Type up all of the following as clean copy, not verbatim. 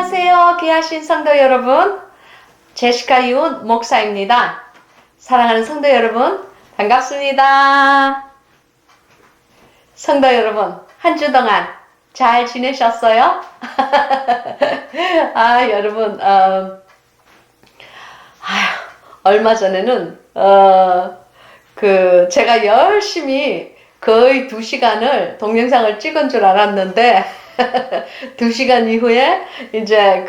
안녕하세요. 귀하신 성도 여러분. 제시카 윤 목사입니다. 사랑하는 성도 여러분, 반갑습니다. 성도 여러분, 한 주 동안 잘 지내셨어요? 여러분, 얼마 전에는, 제가 열심히 거의 2시간을 동영상을 찍은 줄 알았는데, 2시간 이후에 이제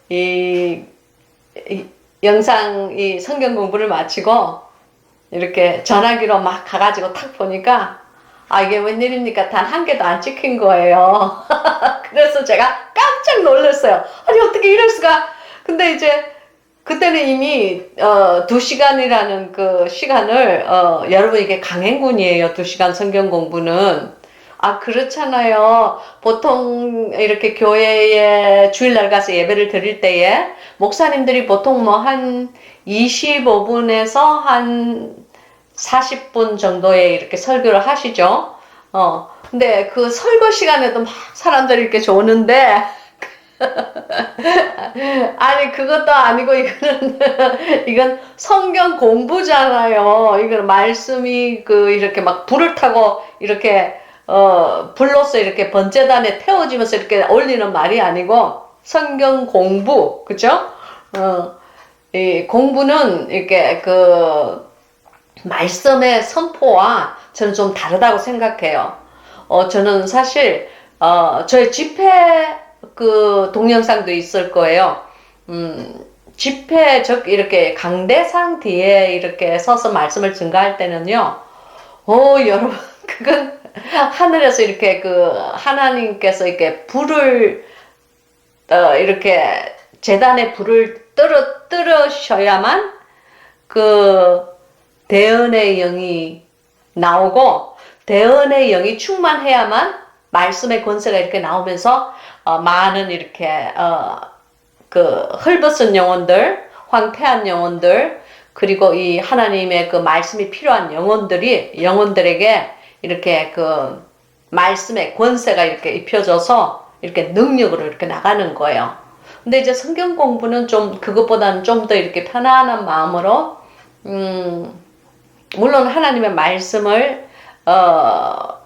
이 영상, 이 성경 공부를 마치고 이렇게 전화기로 막 가가지고 탁 보니까 이게 웬일입니까? 단 한 개도 안 찍힌 거예요. 그래서 제가 깜짝 놀랐어요. 아니, 어떻게 이럴 수가. 근데 이제 그때는 이미 2시간이라는 그 시간을 여러분, 이게 강행군이에요. 2시간 성경 공부는. 그렇잖아요. 보통 이렇게 교회에 주일날 가서 예배를 드릴 때에 목사님들이 보통 뭐 한 25분에서 한 40분 정도에 이렇게 설교를 하시죠. 근데 그 설교 시간에도 막 사람들이 이렇게 오는데 아니, 그것도 아니고 이건 성경 공부잖아요. 이건 말씀이 이렇게 막 불을 타고 이렇게 불로서 이렇게 번제단에 태워지면서 이렇게 올리는 말이 아니고 성경 공부, 그죠? 이 공부는 이렇게 말씀의 선포와 저는 좀 다르다고 생각해요. 저는 사실 저의 집회 동영상도 있을 거예요. 집회 이렇게 강대상 뒤에 이렇게 서서 말씀을 증거할 때는요. 여러분, 그건 하늘에서 이렇게 하나님께서 이렇게 불을 이렇게 제단에 불을 떨어셔야만 대언의 영이 나오고 대언의 영이 충만해야만 말씀의 권세가 이렇게 나오면서 많은 이렇게 헐벗은 영혼들, 황폐한 영혼들, 그리고 이 하나님의 말씀이 필요한 영혼들에게 이렇게 말씀의 권세가 이렇게 입혀져서 이렇게 능력으로 이렇게 나가는 거예요. 근데 이제 성경 공부는 좀 그것보다는 좀 더 이렇게 편안한 마음으로 물론 하나님의 말씀을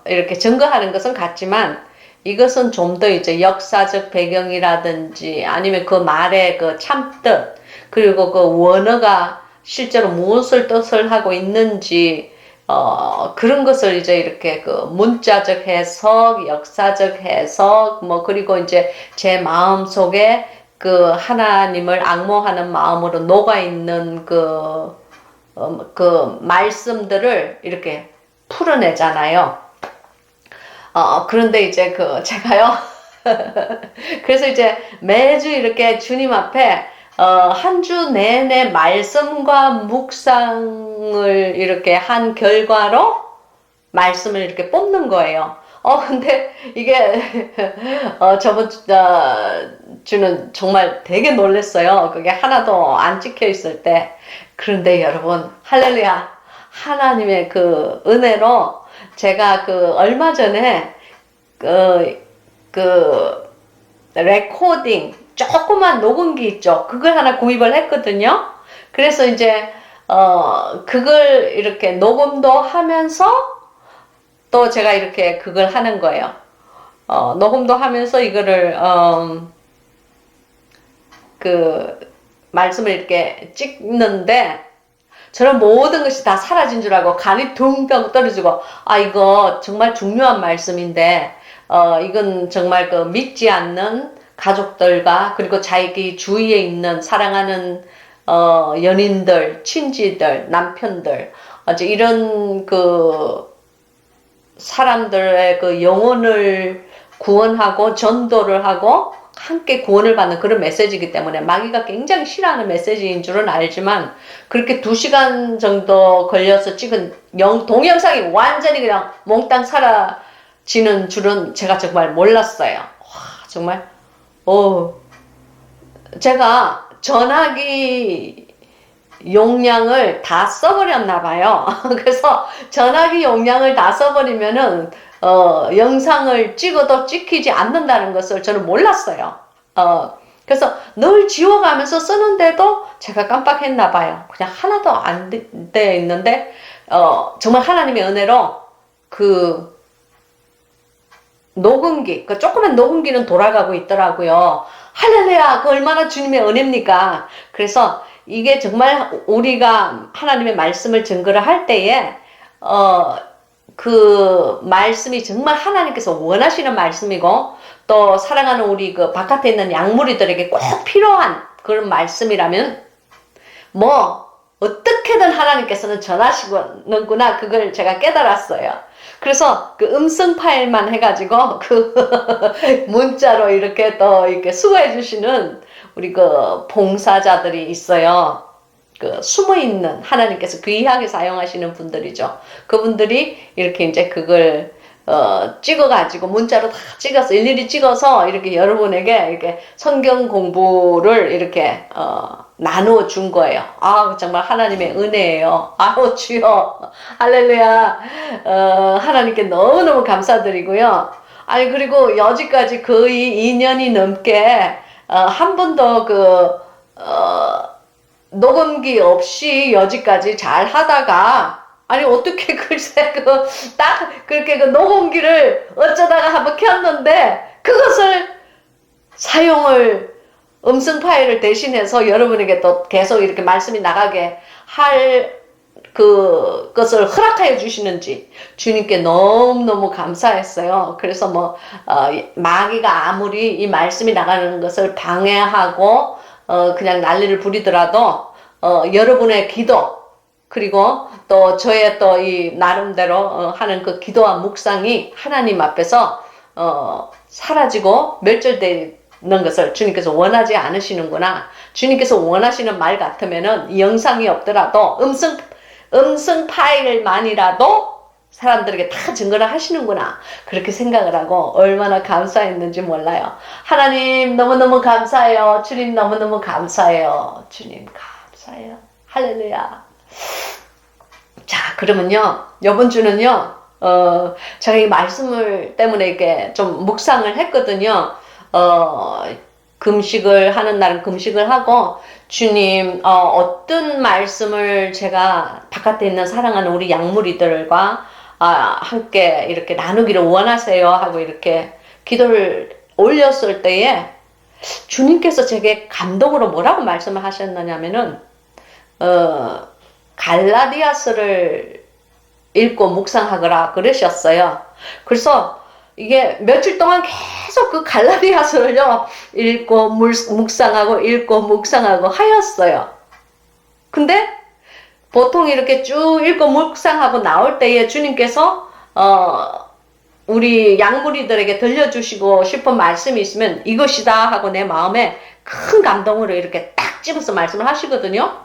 이렇게 증거하는 것은 같지만 이것은 좀 더 이제 역사적 배경이라든지 아니면 그 말의 참뜻, 그리고 원어가 실제로 무엇을 뜻을 하고 있는지 그런 것을 이제 이렇게 문자적 해석, 역사적 해석, 그리고 이제 제 마음 속에 하나님을 앙모하는 마음으로 녹아있는 말씀들을 이렇게 풀어내잖아요. 그런데 이제 제가요, 그래서 이제 매주 이렇게 주님 앞에 한 주 내내 말씀과 묵상을 이렇게 한 결과로 말씀을 이렇게 뽑는 거예요. 근데 이게 저번 주는 정말 되게 놀랐어요. 그게 하나도 안 찍혀 있을 때. 그런데 여러분, 할렐루야, 하나님의 은혜로 제가 얼마 전에 레코딩 조그만 녹음기 있죠. 그걸 하나 구입을 했거든요. 그래서 이제 그걸 이렇게 녹음도 하면서 또 제가 이렇게 그걸 하는 거예요. 녹음도 하면서 이거를 말씀을 이렇게 찍는데 저는 모든 것이 다 사라진 줄 알고 간이 둥둥 떨어지고 이거 정말 중요한 말씀인데 이건 정말 믿지 않는 가족들과 그리고 자기 주위에 있는 사랑하는 연인들, 친지들, 남편들, 이제 이런 사람들의 영혼을 구원하고 전도를 하고 함께 구원을 받는 그런 메시지이기 때문에 마귀가 굉장히 싫어하는 메시지인 줄은 알지만 그렇게 2시간 정도 걸려서 찍은 동영상이 완전히 그냥 몽땅 사라지는 줄은 제가 정말 몰랐어요. 정말 제가 전화기 용량을 다 써버렸나 봐요. 그래서 전화기 용량을 다 써버리면은 영상을 찍어도 찍히지 않는다는 것을 저는 몰랐어요. 그래서 늘 지워가면서 쓰는데도 제가 깜빡했나 봐요. 그냥 하나도 안 돼 있는데, 정말 하나님의 은혜로 그 녹음기, 그 조그만 녹음기는 돌아가고 있더라고요. 할렐루야, 그 얼마나 주님의 은혜입니까? 그래서 이게 정말 우리가 하나님의 말씀을 증거를 할 때에, 그 말씀이 정말 하나님께서 원하시는 말씀이고, 또 사랑하는 우리 그 바깥에 있는 양무리들에게 꼭 필요한 그런 말씀이라면, 뭐, 어떻게든 하나님께서는 전하시는구나, 그걸 제가 깨달았어요. 그래서 그 음성 파일만 해가지고 그 문자로 이렇게 또 이렇게 수고해 주시는 우리 그 봉사자들이 있어요. 그 숨어 있는 하나님께서 귀하게 사용하시는 분들이죠. 그분들이 이렇게 이제 그걸 찍어가지고 문자로 다 찍어서 일일이 찍어서 이렇게 여러분에게 이렇게 성경 공부를 이렇게 나누어 준 거예요. 아, 정말 하나님의 은혜예요. 아우, 주여. 할렐루야. 하나님께 너무너무 감사드리고요. 아니, 그리고 여지까지 거의 2년이 넘게, 한 번도 녹음기 없이 여지까지 잘 하다가, 아니, 어떻게 글쎄, 딱, 그렇게 녹음기를 어쩌다가 한번 켰는데, 그것을 사용을 음성 파일을 대신해서 여러분에게 또 계속 이렇게 말씀이 나가게 할 그것을 허락하여 주시는지 주님께 너무너무 감사했어요. 그래서 뭐 마귀가 아무리 이 말씀이 나가는 것을 방해하고 그냥 난리를 부리더라도 여러분의 기도 그리고 또 저의 또 이 나름대로 하는 그 기도와 묵상이 하나님 앞에서 사라지고 멸절되 는 것을 주님께서 원하지 않으시는구나. 주님께서 원하시는 말 같으면은 이 영상이 없더라도 음성 파일만이라도 사람들에게 다 증거를 하시는구나. 그렇게 생각을 하고 얼마나 감사했는지 몰라요. 하나님 너무너무 감사해요. 주님 너무너무 감사해요. 주님 감사해요. 할렐루야. 자, 그러면요. 이번 주는요. 제가 이 말씀을 때문에 이렇게 좀 묵상을 했거든요. 금식을 하는 날은 금식을 하고 주님 어떤 말씀을 제가 바깥에 있는 사랑하는 우리 양무리들과 함께 이렇게 나누기를 원하세요 하고 이렇게 기도를 올렸을 때에 주님께서 제게 감동으로 뭐라고 말씀을 하셨느냐면은 갈라디아서를 읽고 묵상하거라 그러셨어요. 그래서 이게 며칠 동안 계속 그 갈라디아서를요 읽고 묵상하고 읽고 묵상하고 하였어요. 근데 보통 이렇게 쭉 읽고 묵상하고 나올 때에 주님께서 우리 양무리들에게 들려주시고 싶은 말씀이 있으면 이것이다 하고 내 마음에 큰 감동으로 이렇게 딱 집어서 말씀을 하시거든요.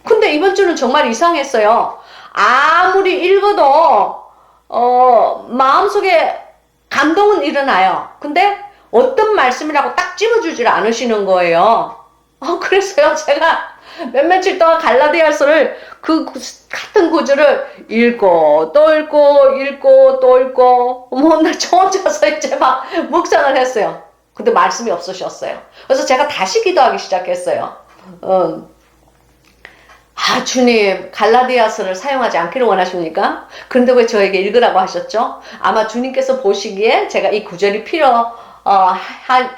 근데 이번 주는 정말 이상했어요. 아무리 읽어도 마음속에 감동은 일어나요. 근데 어떤 말씀이라고 딱 집어주질 않으시는 거예요. 그래서요 제가 며칠 동안 갈라디아서를 그 같은 구절을 읽고 또 읽고 읽고 또 읽고 나 저 혼자서 이제 막 묵상을 했어요. 근데 말씀이 없으셨어요. 그래서 제가 다시 기도하기 시작했어요. 주님 갈라디아서를 사용하지 않기를 원하십니까? 그런데 왜 저에게 읽으라고 하셨죠? 아마 주님께서 보시기에 제가 이 구절이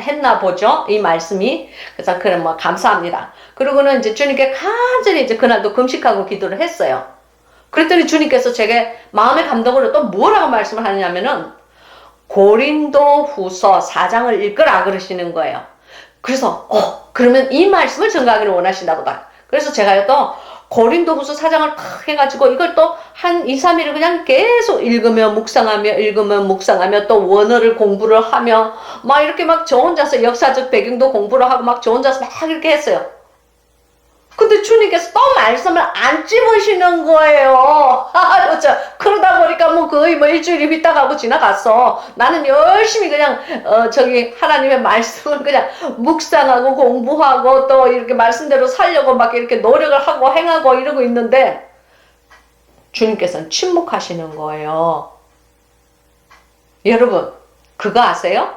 했나 보죠. 이 말씀이. 그래서 그래 뭐 감사합니다. 그리고는 이제 주님께 간절히 이제 그날도 금식하고 기도를 했어요. 그랬더니 주님께서 제게 마음의 감동으로 또 뭐라고 말씀을 하냐면은 고린도 후서 4장을 읽으라 그러시는 거예요. 그래서 그러면 이 말씀을 전가하기를 원하신다 보다. 그래서 제가 또 고린도후서 4장을 탁 해가지고 이걸 또 한 2, 3일을 그냥 계속 읽으며 묵상하며 또 원어를 공부를 하며 막 이렇게 막 저 혼자서 역사적 배경도 공부를 하고 막 저 혼자서 막 이렇게 했어요. 근데 주님께서 또 말씀을 안 집으시는 거예요. 그러다 보니까 뭐 거의 뭐 일주일이 휘딱하고 지나갔어. 나는 열심히 그냥 하나님의 말씀을 그냥 묵상하고 공부하고 또 이렇게 말씀대로 살려고 막 이렇게 노력을 하고 행하고 이러고 있는데 주님께서는 침묵하시는 거예요. 여러분 그거 아세요?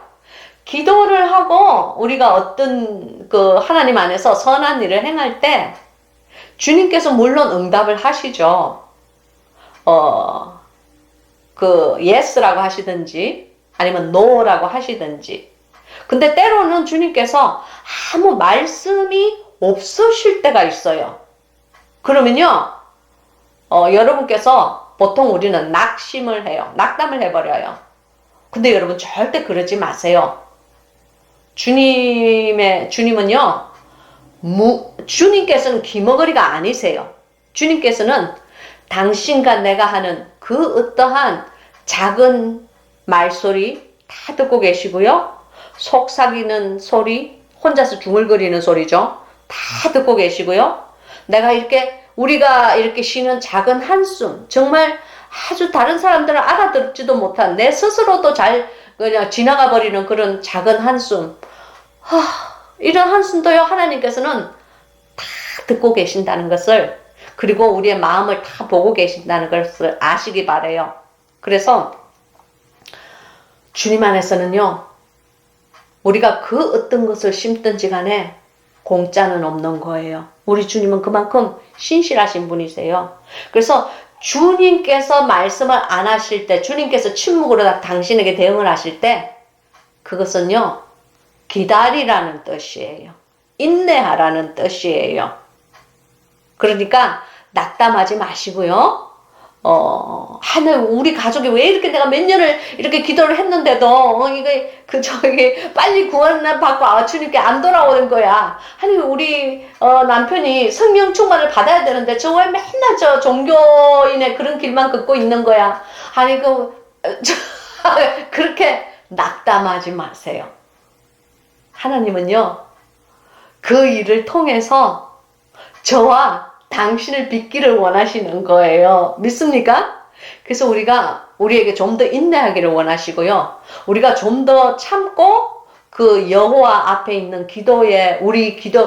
기도를 하고 우리가 어떤 그 하나님 안에서 선한 일을 행할 때 주님께서 물론 응답을 하시죠. 그 yes라고 하시든지 아니면 no라고 하시든지. 근데 때로는 주님께서 아무 말씀이 없으실 때가 있어요. 그러면요, 여러분께서 보통 우리는 낙심을 해요. 낙담을 해버려요. 근데 여러분 절대 그러지 마세요. 주님은요, 주님께서는 기머거리가 아니세요. 주님께서는 당신과 내가 하는 그 어떠한 작은 말소리 다 듣고 계시고요. 속삭이는 소리, 혼자서 중얼거리는 소리죠. 다 듣고 계시고요. 우리가 이렇게 쉬는 작은 한숨, 정말 아주 다른 사람들은 알아듣지도 못한 내 스스로도 잘 그냥 지나가 버리는 그런 작은 한숨. 이런 한숨도요, 하나님께서는 다 듣고 계신다는 것을, 그리고 우리의 마음을 다 보고 계신다는 것을 아시기 바라요. 그래서 주님 안에서는요, 우리가 그 어떤 것을 심든지 간에 공짜는 없는 거예요. 우리 주님은 그만큼 신실하신 분이세요. 그래서 주님께서 말씀을 안 하실 때, 주님께서 침묵으로 당신에게 대응을 하실 때, 그것은요, 기다리라는 뜻이에요. 인내하라는 뜻이에요. 그러니까 낙담하지 마시고요. 우리 가족이 왜 이렇게 내가 몇 년을 이렇게 기도를 했는데도, 빨리 구원을 받고 주님께 안 돌아오는 거야. 우리, 남편이 성령 충만을 받아야 되는데, 저 왜 맨날 저 종교인의 그런 길만 걷고 있는 거야. 그렇게 낙담하지 마세요. 하나님은요, 그 일을 통해서 저와 당신을 빚기를 원하시는 거예요. 믿습니까? 그래서 우리에게 좀 더 인내하기를 원하시고요. 우리가 좀 더 참고 그 여호와 앞에 있는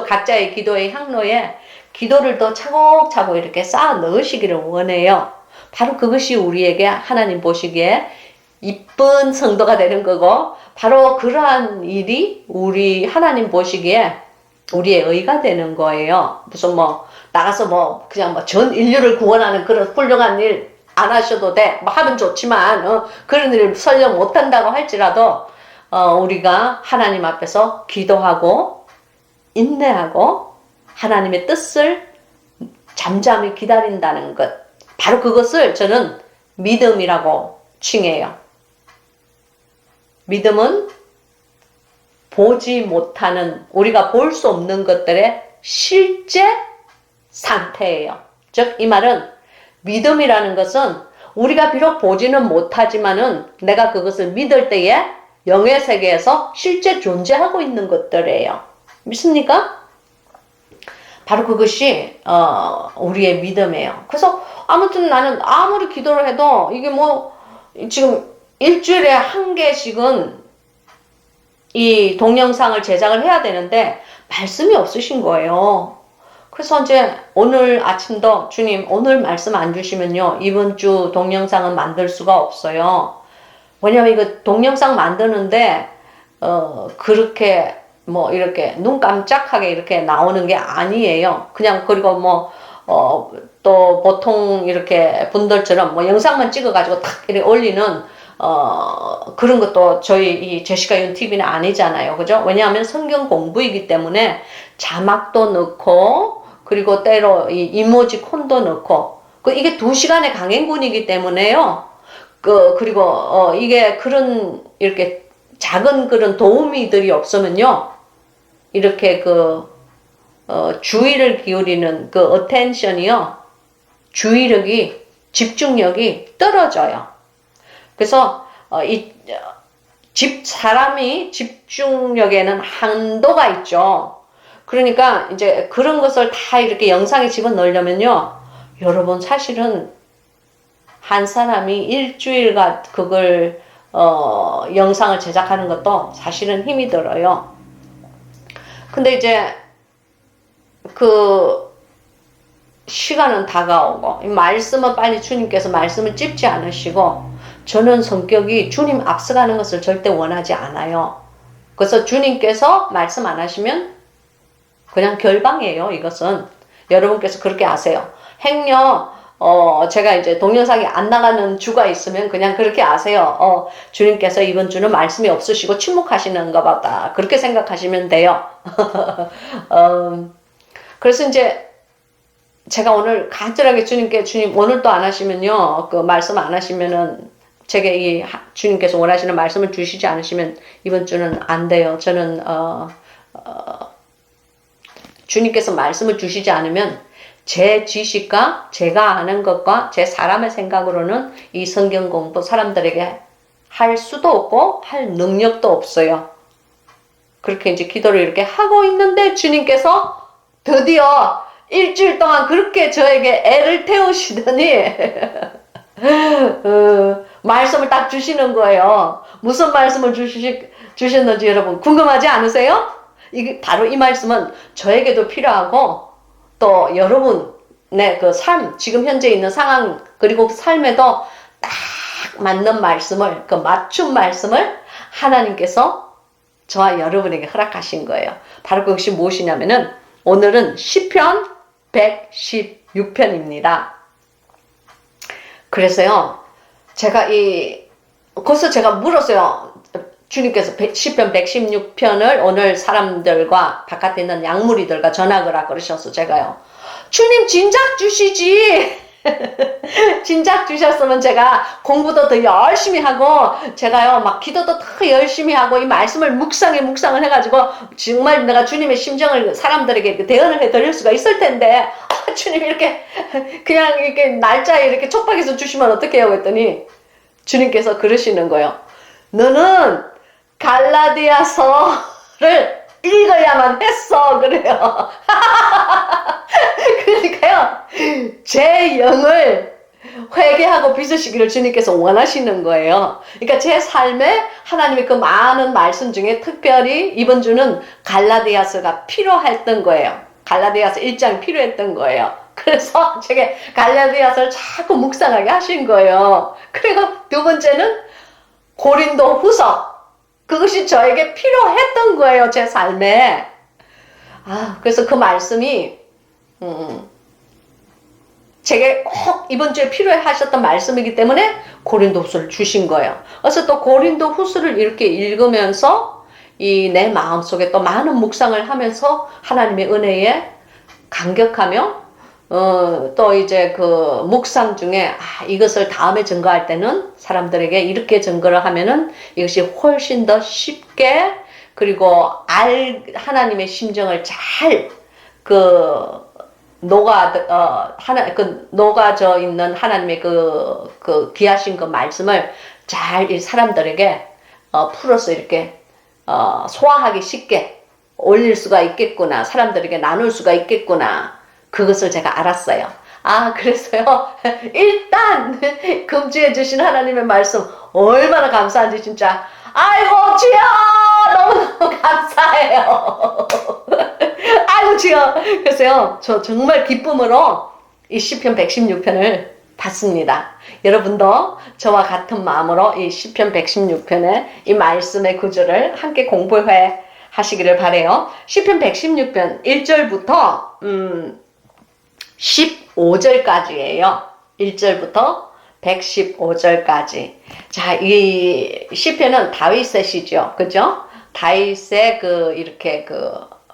각자의 기도의 향로에 기도를 더 차곡차곡 이렇게 쌓아 넣으시기를 원해요. 바로 그것이 우리에게 하나님 보시기에 이쁜 성도가 되는 거고, 바로 그러한 일이 우리 하나님 보시기에 우리의 의가 되는 거예요. 무슨 나가서 그냥 전 인류를 구원하는 그런 훌륭한 일 안 하셔도 돼. 하면 좋지만, 그런 일을 설령 못한다고 할지라도, 우리가 하나님 앞에서 기도하고, 인내하고, 하나님의 뜻을 잠잠히 기다린다는 것. 바로 그것을 저는 믿음이라고 칭해요. 믿음은 보지 못하는, 우리가 볼 수 없는 것들의 실제 상태예요. 즉, 이 말은 믿음이라는 것은 우리가 비록 보지는 못하지만은 내가 그것을 믿을 때에 영의 세계에서 실제 존재하고 있는 것들이에요. 믿습니까? 바로 그것이 우리의 믿음이에요. 그래서 아무튼 나는 아무리 기도를 해도 이게 지금 일주일에 한 개씩은 이 동영상을 제작을 해야 되는데 말씀이 없으신 거예요. 그래서 이제 오늘 아침도 주님 오늘 말씀 안 주시면요, 이번 주 동영상은 만들 수가 없어요. 왜냐면 이거 동영상 만드는데 그렇게 이렇게 눈 깜짝하게 이렇게 나오는 게 아니에요. 그냥 그리고 또 보통 이렇게 분들처럼 영상만 찍어가지고 탁 이렇게 올리는 그런 것도 저희 이 제시카 윤 TV는 아니잖아요. 그죠? 왜냐하면 성경 공부이기 때문에 자막도 넣고, 그리고 때로 이 이모지 콘도 넣고, 이게 2시간의 강행군이기 때문에요. 그리고 이게 이렇게 작은 그런 도우미들이 없으면요, 이렇게 주의를 기울이는 어텐션이요, 주의력이, 집중력이 떨어져요. 그래서 사람이 집중력에는 한도가 있죠. 그러니까 이제 그런 것을 다 이렇게 영상에 집어넣으려면요, 여러분 사실은 한 사람이 일주일간 그걸 영상을 제작하는 것도 사실은 힘이 들어요. 근데 이제 시간은 다가오고, 말씀은 빨리 주님께서 말씀을 찝지 않으시고, 저는 성격이 주님 앞서가는 것을 절대 원하지 않아요. 그래서 주님께서 말씀 안 하시면 그냥 결방이에요. 이것은 여러분께서 그렇게 아세요. 행여 제가 이제 동영상이 안 나가는 주가 있으면 그냥 그렇게 아세요. 주님께서 이번 주는 말씀이 없으시고 침묵하시는가 보다. 그렇게 생각하시면 돼요. 그래서 이제 제가 오늘 간절하게 주님께, 주님 오늘도 안 하시면요, 그 말씀 안 하시면은, 제게 이 주님께서 원하시는 말씀을 주시지 않으시면 이번 주는 안 돼요. 저는 주님께서 말씀을 주시지 않으면 제 지식과 제가 아는 것과 제 사람의 생각으로는 이 성경 공부 사람들에게 할 수도 없고 할 능력도 없어요. 그렇게 이제 기도를 이렇게 하고 있는데 주님께서 드디어 일주일 동안 그렇게 저에게 애를 태우시더니 말씀을 딱 주시는 거예요. 무슨 말씀을 주셨는지 여러분 궁금하지 않으세요? 이게 바로 이 말씀은 저에게도 필요하고 또 여러분의 그 삶, 지금 현재 있는 상황 그리고 삶에도 딱 맞는 말씀을, 그 맞춤 말씀을 하나님께서 저와 여러분에게 허락하신 거예요. 바로 그것이 무엇이냐면은 오늘은 시편 116편입니다. 그래서요, 그래서 제가 물었어요. 주님께서 시편 116편을 오늘 사람들과 바깥에 있는 양무리들과 전하거라 그러셔서 제가요, 주님 진작 주시지. 진작 주셨으면 제가 공부도 더 열심히 하고 제가요 막 기도도 더 열심히 하고 이 말씀을 묵상을 해가지고 정말 내가 주님의 심정을 사람들에게 대언을 해드릴 수가 있을 텐데 주님 이렇게 그냥 이렇게 날짜에 이렇게 촉박해서 주시면 어떡해요 그랬더니 주님께서 그러시는 거예요. 너는 갈라디아서를 읽어야만 했어 그래요. 그러니까요 제 영을 회개하고 빚으시기를 주님께서 원하시는 거예요. 그러니까 제 삶에 하나님의 그 많은 말씀 중에 특별히 이번 주는 갈라디아서가 필요했던 거예요. 갈라디아서 1장이 필요했던 거예요. 그래서 제가 갈라디아서를 자꾸 묵상하게 하신 거예요. 그리고 두 번째는 고린도 후서, 그것이 저에게 필요했던 거예요, 제 삶에. 그래서 그 말씀이 제게 꼭 이번 주에 필요하셨던 말씀이기 때문에 고린도 후서를 주신 거예요. 그래서 또 고린도 후서를 이렇게 읽으면서 이 내 마음속에 또 많은 묵상을 하면서 하나님의 은혜에 감격하며 또 이제 그 묵상 중에 이것을 다음에 증거할 때는 사람들에게 이렇게 증거를 하면은 이것이 훨씬 더 쉽게 그리고 하나님의 심정을 잘 녹아져 있는 하나님의 그 귀하신 그 말씀을 잘 사람들에게 풀어서 이렇게 소화하기 쉽게 올릴 수가 있겠구나. 사람들에게 나눌 수가 있겠구나. 그것을 제가 알았어요. 그래서요. 일단 금주해 주신 하나님의 말씀 얼마나 감사한지 진짜. 아이고 주여 너무너무 감사해요. 아이고 주여. 그래서요. 저 정말 기쁨으로 이 시편 116편을 봤습니다. 여러분도 저와 같은 마음으로 이 시편 116편의 이 말씀의 구절을 함께 공부해 하시기를 바라요. 시편 116편 1절부터 15절까지예요. 1절부터 115절까지. 자, 이 시편은 다윗의 시죠. 그죠? 다윗의 이렇게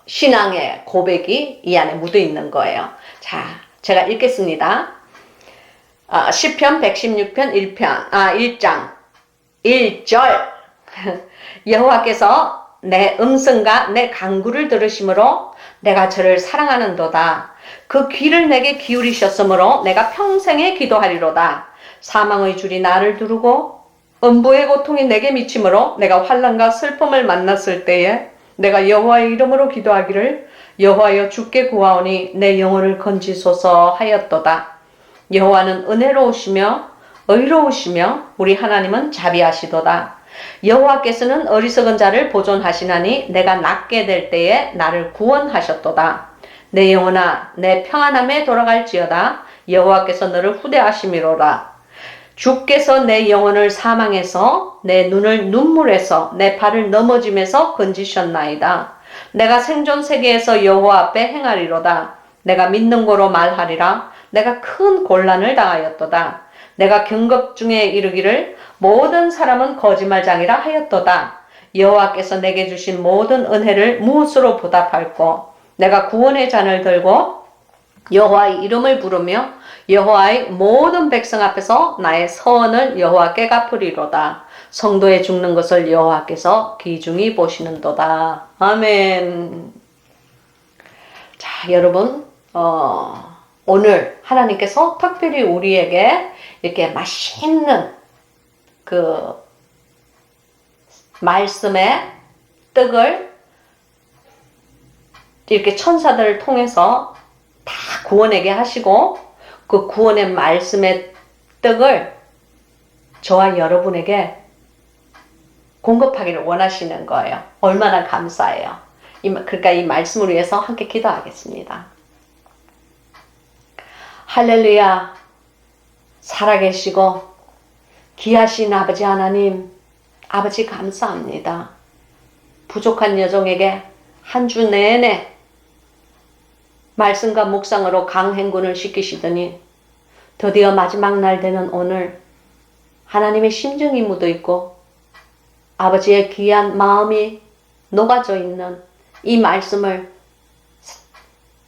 신앙의 고백이 이 안에 묻어 있는 거예요. 자, 제가 읽겠습니다. 시편 116편 1장 1절. 여호와께서 내 음성과 내 간구를 들으심으로 내가 저를 사랑하는도다. 그 귀를 내게 기울이셨으므로 내가 평생에 기도하리로다. 사망의 줄이 나를 두르고 음부의 고통이 내게 미치므로 내가 환난과 슬픔을 만났을 때에 내가 여호와의 이름으로 기도하기를 여호와여 주께 구하오니 내 영혼을 건지소서 하였도다. 여호와는 은혜로우시며 의로우시며 우리 하나님은 자비하시도다. 여호와께서는 어리석은 자를 보존하시나니 내가 낫게 될 때에 나를 구원하셨도다. 내 영혼아 내 평안함에 돌아갈지어다. 여호와께서 너를 후대하심이로라. 주께서 내 영혼을 사망에서 내 눈을 눈물에서 내 발을 넘어짐에서 건지셨나이다. 내가 생존 세계에서 여호와 앞에 행하리로다. 내가 믿는 고로 말하리라. 내가 큰 곤란을 당하였도다. 내가 경급 중에 이르기를 모든 사람은 거짓말장이라 하였도다. 여호와께서 내게 주신 모든 은혜를 무엇으로 보답할꼬. 내가 구원의 잔을 들고 여호와의 이름을 부르며 여호와의 모든 백성 앞에서 나의 서원을 여호와께 갚으리로다. 성도의 죽는 것을 여호와께서 귀중히 보시는도다. 아멘. 자, 여러분, 오늘 하나님께서 특별히 우리에게 이렇게 맛있는 그 말씀의 떡을 이렇게 천사들을 통해서 다 구원하게 하시고 그 구원의 말씀의 떡을 저와 여러분에게 공급하기를 원하시는 거예요. 얼마나 감사해요. 그러니까 이 말씀을 위해서 함께 기도하겠습니다. 할렐루야. 살아계시고 귀하신 아버지 하나님, 아버지 감사합니다. 부족한 여종에게 한 주 내내 말씀과 묵상으로 강행군을 시키시더니 드디어 마지막 날 되는 오늘 하나님의 심정이 묻어있고 아버지의 귀한 마음이 녹아져 있는 이 말씀을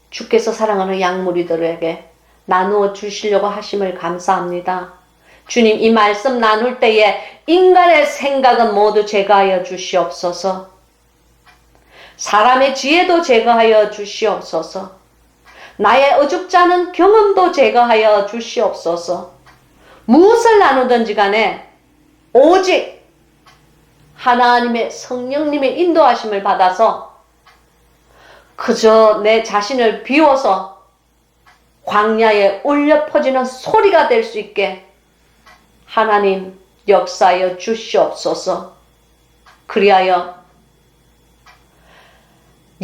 주께서 사랑하는 양무리들에게 나누어 주시려고 하심을 감사합니다. 주님, 이 말씀 나눌 때에 인간의 생각은 모두 제거하여 주시옵소서. 사람의 지혜도 제거하여 주시옵소서. 나의 어줍잖은 경험도 제거하여 주시옵소서. 무엇을 나누든지 간에 오직 하나님의 성령님의 인도하심을 받아서 그저 내 자신을 비워서 광야에 울려 퍼지는 소리가 될 수 있게 하나님 역사하여 주시옵소서. 그리하여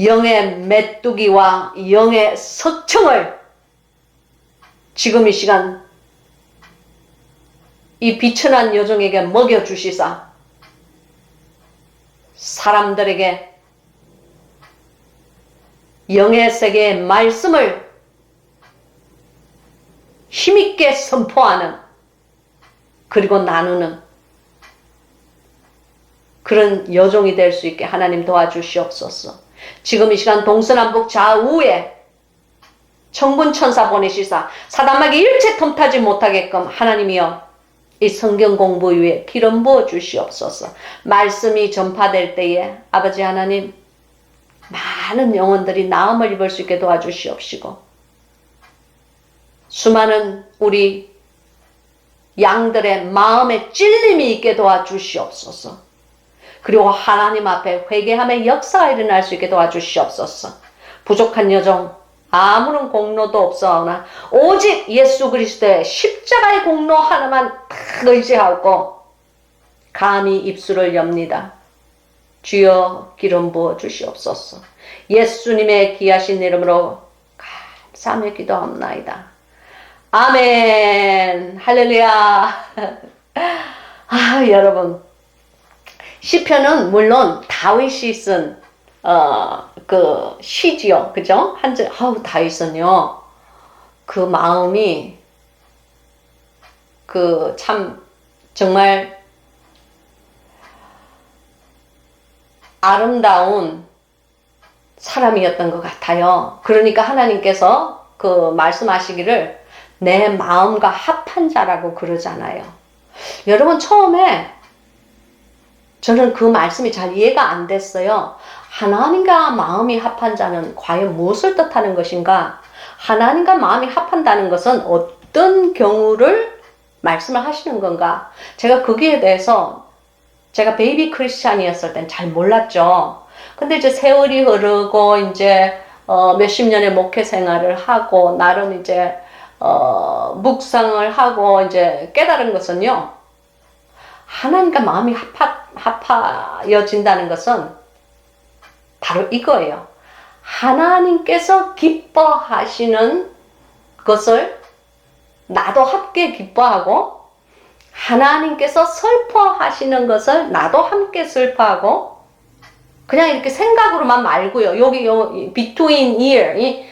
영의 메뚜기와 영의 석청을 지금 이 시간 이 비천한 여종에게 먹여주시사 사람들에게 영의 세계의 말씀을 힘있게 선포하는 그리고 나누는 그런 여종이 될 수 있게 하나님 도와주시옵소서. 지금 이 시간 동서남북 좌우에 천군천사 보내시사 사단마귀 일체 틈타지 못하게끔 하나님이여 이 성경 공부 위에 기름 부어 주시옵소서. 말씀이 전파될 때에 아버지 하나님 많은 영혼들이 나음을 입을 수 있게 도와주시옵시고 수많은 우리 양들의 마음에 찔림이 있게 도와주시옵소서. 그리고 하나님 앞에 회개함의 역사가 일어날 수 있게 도와주시옵소서. 부족한 여종 아무런 공로도 없사오나 오직 예수 그리스도의 십자가의 공로 하나만 딱 의지하고 감히 입술을 엽니다. 주여 기름 부어 주시옵소서. 예수님의 귀하신 이름으로 감사하며 기도합나이다. 아멘. 할렐루야. 여러분 시편은 물론 다윗이 쓴 그 시지요, 그죠? 다윗은요 그 마음이 그 참 정말 아름다운 사람이었던 것 같아요. 그러니까 하나님께서 그 말씀하시기를 내 마음과 합한 자라고 그러잖아요. 여러분 처음에 저는 그 말씀이 잘 이해가 안 됐어요. 하나님과 마음이 합한 자는 과연 무엇을 뜻하는 것인가? 하나님과 마음이 합한다는 것은 어떤 경우를 말씀을 하시는 건가? 제가 거기에 대해서 제가 베이비 크리스찬이었을 땐 잘 몰랐죠. 근데 이제 세월이 흐르고 이제 몇십 년의 목회 생활을 하고 나름 이제 묵상을 하고 이제 깨달은 것은요. 하나님과 마음이 합하여진다는 것은 바로 이거예요. 하나님께서 기뻐하시는 것을 나도 함께 기뻐하고 하나님께서 슬퍼하시는 것을 나도 함께 슬퍼하고, 그냥 이렇게 생각으로만 말고요. 여기 between ear, 이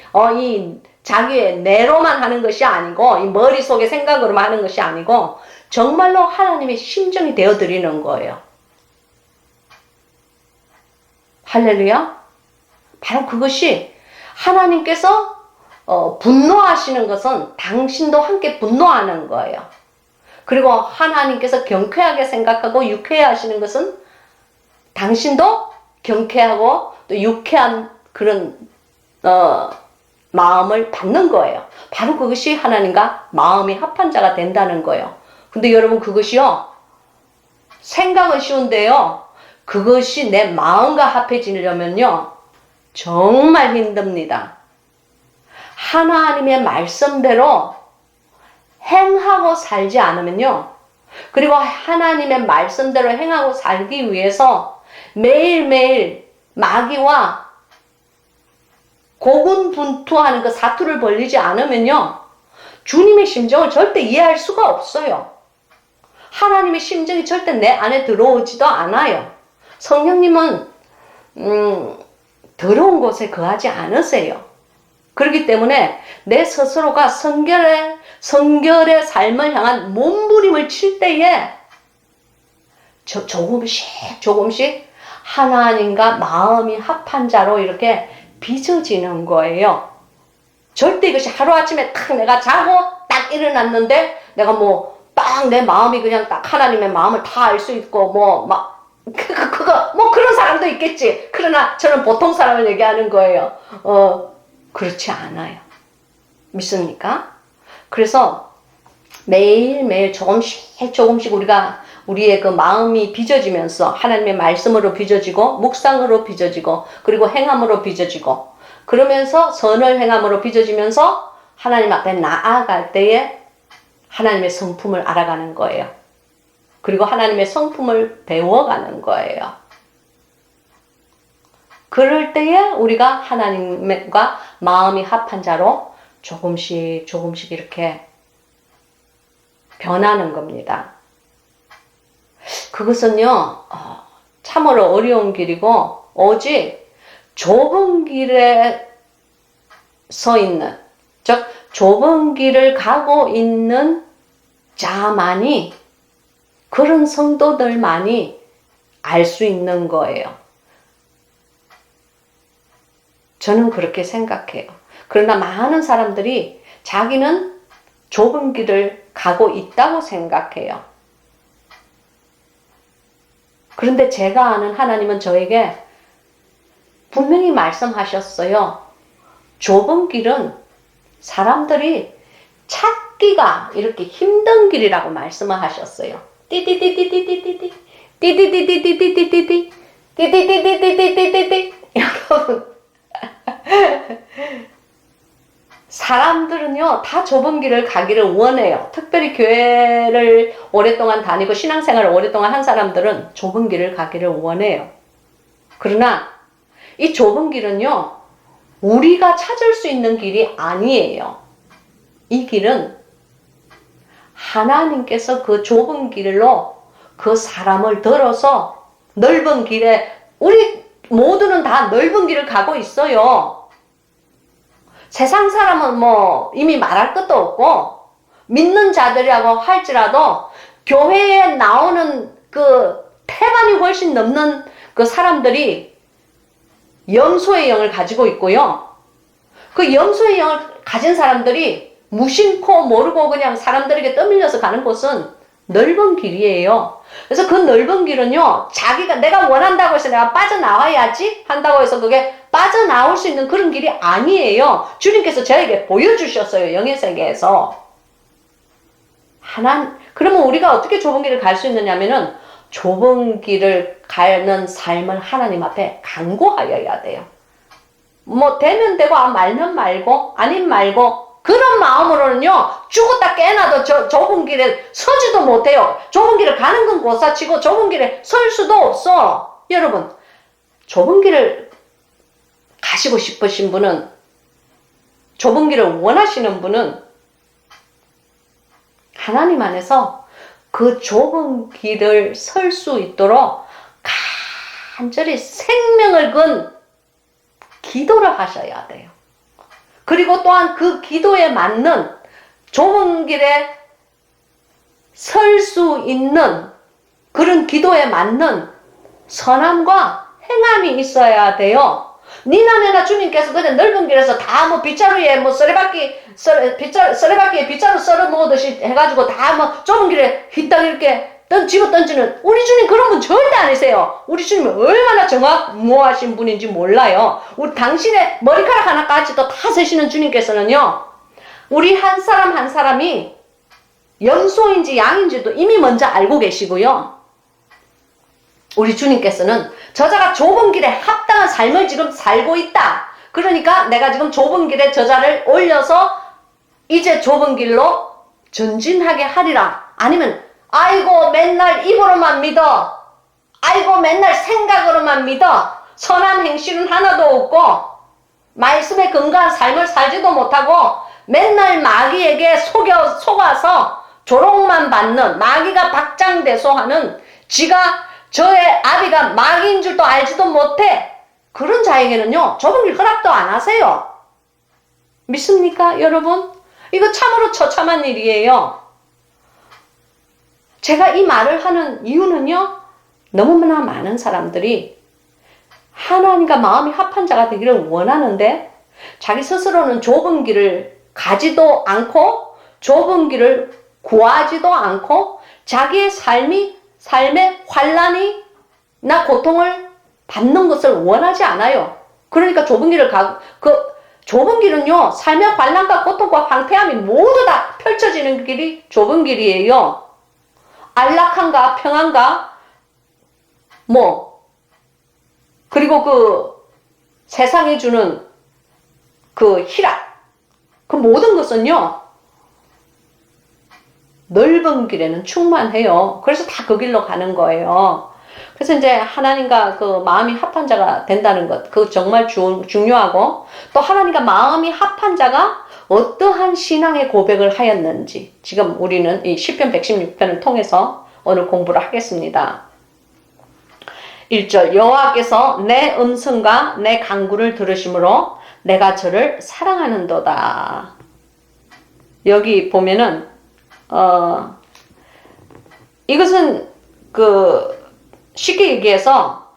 자기의 뇌로만 하는 것이 아니고, 이 머릿속의 생각으로만 하는 것이 아니고, 정말로 하나님의 심정이 되어드리는 거예요. 할렐루야? 바로 그것이 하나님께서 분노하시는 것은 당신도 함께 분노하는 거예요. 그리고 하나님께서 경쾌하게 생각하고 유쾌해 하시는 것은 당신도 경쾌하고 또 유쾌한 그런 마음을 받는 거예요. 바로 그것이 하나님과 마음이 합한 자가 된다는 거예요. 근데 여러분 그것이요, 생각은 쉬운데요, 그것이 내 마음과 합해지려면요 정말 힘듭니다. 하나님의 말씀대로 행하고 살지 않으면요, 그리고 하나님의 말씀대로 행하고 살기 위해서 매일매일 마귀와 고군분투하는 그 사투를 벌리지 않으면요 주님의 심정을 절대 이해할 수가 없어요. 하나님의 심정이 절대 내 안에 들어오지도 않아요. 성령님은 더러운 곳에 거하지 않으세요. 그렇기 때문에 내 스스로가 성결의 삶을 향한 몸부림을 칠 때에 조금씩 하나님과 마음이 합한 자로 이렇게 빚어지는 거예요. 절대 이것이 하루아침에 딱 내가 자고 딱 일어났는데 내가 내 마음이 그냥 딱 하나님의 마음을 다 알 수 있고 그런 사람도 있겠지. 그러나 저는 보통 사람을 얘기하는 거예요. 그렇지 않아요. 믿습니까? 그래서 매일매일 조금씩 우리의 그 마음이 빚어지면서 하나님의 말씀으로 빚어지고 묵상으로 빚어지고 그리고 행함으로 빚어지고 그러면서 선을 행함으로 빚어지면서 하나님 앞에 나아갈 때에 하나님의 성품을 알아가는 거예요. 그리고 하나님의 성품을 배워가는 거예요. 그럴 때에 우리가 하나님과 마음이 합한 자로 조금씩 이렇게 변하는 겁니다. 그것은요 참으로 어려운 길이고 오직 좁은 길에 서 있는, 즉 좁은 길을 가고 있는 자만이, 그런 성도들만이 알 수 있는 거예요. 저는 그렇게 생각해요. 그러나 많은 사람들이 자기는 좁은 길을 가고 있다고 생각해요. 그런데 제가 아는 하나님은 저에게 분명히 말씀하셨어요. 좁은 길은 사람들이 찾기가 이렇게 힘든 길이라고 말씀을 하셨어요. 띠띠띠띠띠띠띠띠 띠띠띠띠띠띠띠띠 띠띠띠띠띠띠띠띠. 여러분 사람들은요 다 좁은 길을 가기를 원해요. 특별히 교회를 오랫동안 다니고 신앙생활을 오랫동안 한 사람들은 좁은 길을 가기를 원해요. 그러나 이 좁은 길은요 우리가 찾을 수 있는 길이 아니에요. 이 길은 하나님께서 그 좁은 길로 그 사람을 들어서 넓은 길에, 우리 모두는 다 넓은 길을 가고 있어요. 세상 사람은 이미 말할 것도 없고 믿는 자들이라고 할지라도 교회에 나오는 그 태반이 훨씬 넘는 그 사람들이 염소의 영을 가지고 있고요. 그 염소의 영을 가진 사람들이 무심코 모르고 그냥 사람들에게 떠밀려서 가는 곳은 넓은 길이에요. 그래서 그 넓은 길은요 자기가 내가 원한다고 해서 내가 빠져나와야지 한다고 해서 그게 빠져나올 수 있는 그런 길이 아니에요. 주님께서 저에게 보여주셨어요. 영의 세계에서. 그러면 우리가 어떻게 좁은 길을 갈 수 있느냐면은 좁은 길을 가는 삶을 하나님 앞에 간구하여야 돼요. 되면 되고 말면 말고 아님 말고, 그런 마음으로는요 죽었다 깨어나도 좁은 길에 서지도 못해요. 좁은 길을 가는 건 고사치고 좁은 길에 설 수도 없어. 여러분 좁은 길을 가시고 싶으신 분은, 좁은 길을 원하시는 분은 하나님 안에서 그 좁은 길을 설 수 있도록 간절히 생명을 건 기도를 하셔야 돼요. 그리고 또한 그 기도에 맞는 좁은 길에 설 수 있는 그런 기도에 맞는 선함과 행함이 있어야 돼요. 니나 내나 주님께서 그냥 넓은 길에서 다 뭐 빗자루에 뭐 쓰레받기에 빗자루 썰어 먹듯이 해가지고 다 뭐 좁은 길에 휘땅 이렇게 집어 던지는 우리 주님 그런 분 절대 아니세요. 우리 주님은 얼마나 정확무하신 분인지 몰라요. 우리 당신의 머리카락 하나까지도 다 세시는 주님께서는요, 우리 한 사람 한 사람이 염소인지 양인지도 이미 먼저 알고 계시고요. 우리 주님께서는 저자가 좁은 길에 합당한 삶을 지금 살고 있다. 그러니까 내가 지금 좁은 길에 저자를 올려서 이제 좁은 길로 전진하게 하리라. 아니면 아이고 맨날 입으로만 믿어. 아이고 맨날 생각으로만 믿어. 선한 행실은 하나도 없고 말씀에 근거한 삶을 살지도 못하고 맨날 마귀에게 속아서 조롱만 받는, 마귀가 박장대소하는, 지가 저의 아비가 마귀인 줄도 알지도 못해. 그런 자에게는요, 좁은 길 허락도 안 하세요. 믿습니까, 여러분? 이거 참으로 처참한 일이에요. 제가 이 말을 하는 이유는요, 너무나 많은 사람들이 하나님과 마음이 합한 자가 되기를 원하는데 자기 스스로는 좁은 길을 가지도 않고 좁은 길을 구하지도 않고 자기의 삶의 환난이나 고통을 받는 것을 원하지 않아요. 그러니까 좁은 길을 좁은 길은요, 삶의 환난과 고통과 황폐함이 모두 다 펼쳐지는 길이 좁은 길이에요. 안락함과 평안과 그리고 그 세상이 주는 그 희락, 그 모든 것은요, 넓은 길에는 충만해요. 그래서 다 그 길로 가는 거예요. 그래서 이제 하나님과 그 마음이 합한 자가 된다는 것, 그 정말 중요하고, 또 하나님과 마음이 합한 자가 어떠한 신앙의 고백을 하였는지, 지금 우리는 이 시편 116편을 통해서 오늘 공부를 하겠습니다. 1절, 여호와께서 내 음성과 내 간구를 들으심으로 내가 저를 사랑하는도다. 여기 보면은 이것은 쉽게 얘기해서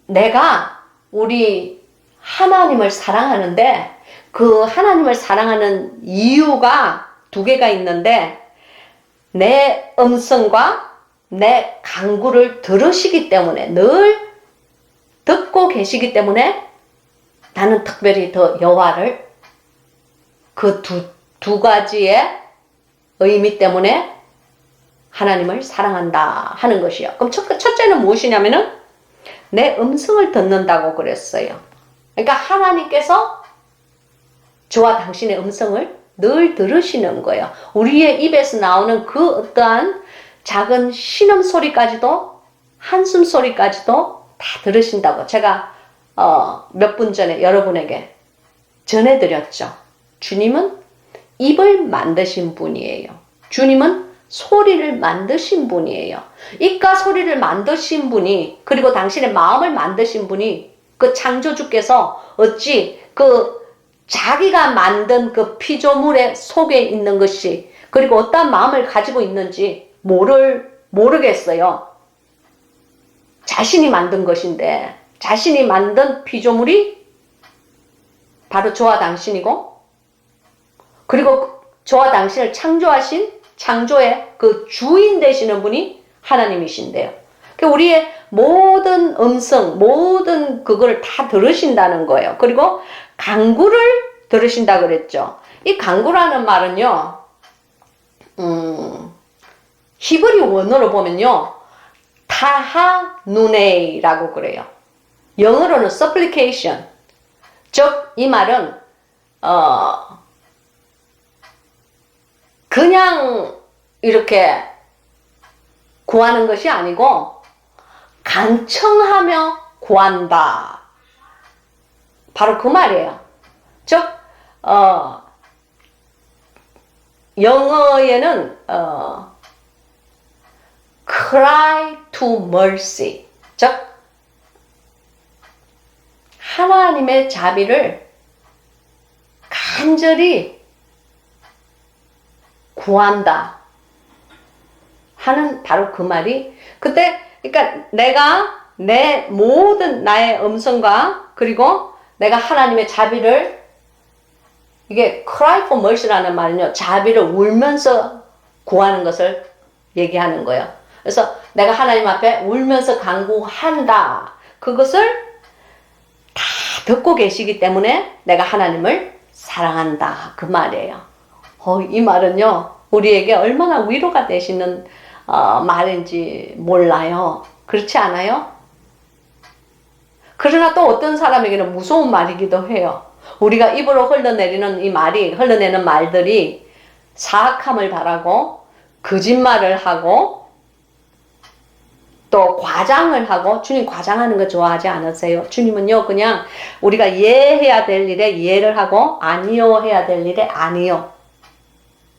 내가 우리 하나님을 사랑하는데 그 하나님을 사랑하는 이유가 두 개가 있는데, 내 음성과 내 간구를 들으시기 때문에, 늘 듣고 계시기 때문에 나는 특별히 더 여호와를 그 두 가지의 의미 때문에 하나님을 사랑한다 하는 것이요. 그럼 첫째는 무엇이냐면은 내 음성을 듣는다고 그랬어요. 그러니까 하나님께서 저와 당신의 음성을 늘 들으시는 거예요. 우리의 입에서 나오는 그 어떠한 작은 신음소리까지도, 한숨소리까지도 다 들으신다고 제가 몇 분 전에 여러분에게 전해드렸죠. 주님은 입을 만드신 분이에요. 주님은 소리를 만드신 분이에요. 입과 소리를 만드신 분이, 그리고 당신의 마음을 만드신 분이, 그 창조주께서 어찌 자기가 만든 그 피조물의 속에 있는 것이, 그리고 어떤 마음을 가지고 있는지 모르겠어요. 자신이 만든 것인데, 자신이 만든 피조물이 바로 저와 당신이고, 그리고 저와 당신을 창조하신 창조의 그 주인 되시는 분이 하나님이신데요. 우리의 모든 음성, 모든 그걸 다 들으신다는 거예요. 그리고 간구를 들으신다 그랬죠. 이 간구라는 말은요, 히브리 원어로 보면요, 타하누네이라고 그래요. 영어로는 supplication. 즉, 이 말은 그냥 이렇게 구하는 것이 아니고 간청하며 구한다. 바로 그 말이에요. 즉, 영어에는 cry to mercy. 즉, 하나님의 자비를 간절히 구한다 하는 바로 그 말이, 그때 그러니까 내가 내 모든 나의 음성과 그리고 내가 하나님의 자비를, 이게 cry for mercy라는 말은요, 자비를 울면서 구하는 것을 얘기하는 거예요. 그래서 내가 하나님 앞에 울면서 간구한다. 그것을 다 듣고 계시기 때문에 내가 하나님을 사랑한다. 그 말이에요. 이 말은요, 우리에게 얼마나 위로가 되시는 말인지 몰라요. 그렇지 않아요? 그러나 또 어떤 사람에게는 무서운 말이기도 해요. 우리가 입으로 흘러내리는 이 말이, 흘러내는 말들이 사악함을 바라고 거짓말을 하고 또 과장을 하고, 주님 과장하는 거 좋아하지 않으세요? 주님은요, 그냥 우리가 예해야 될 일에 예를 하고 아니요 해야 될 일에 아니요.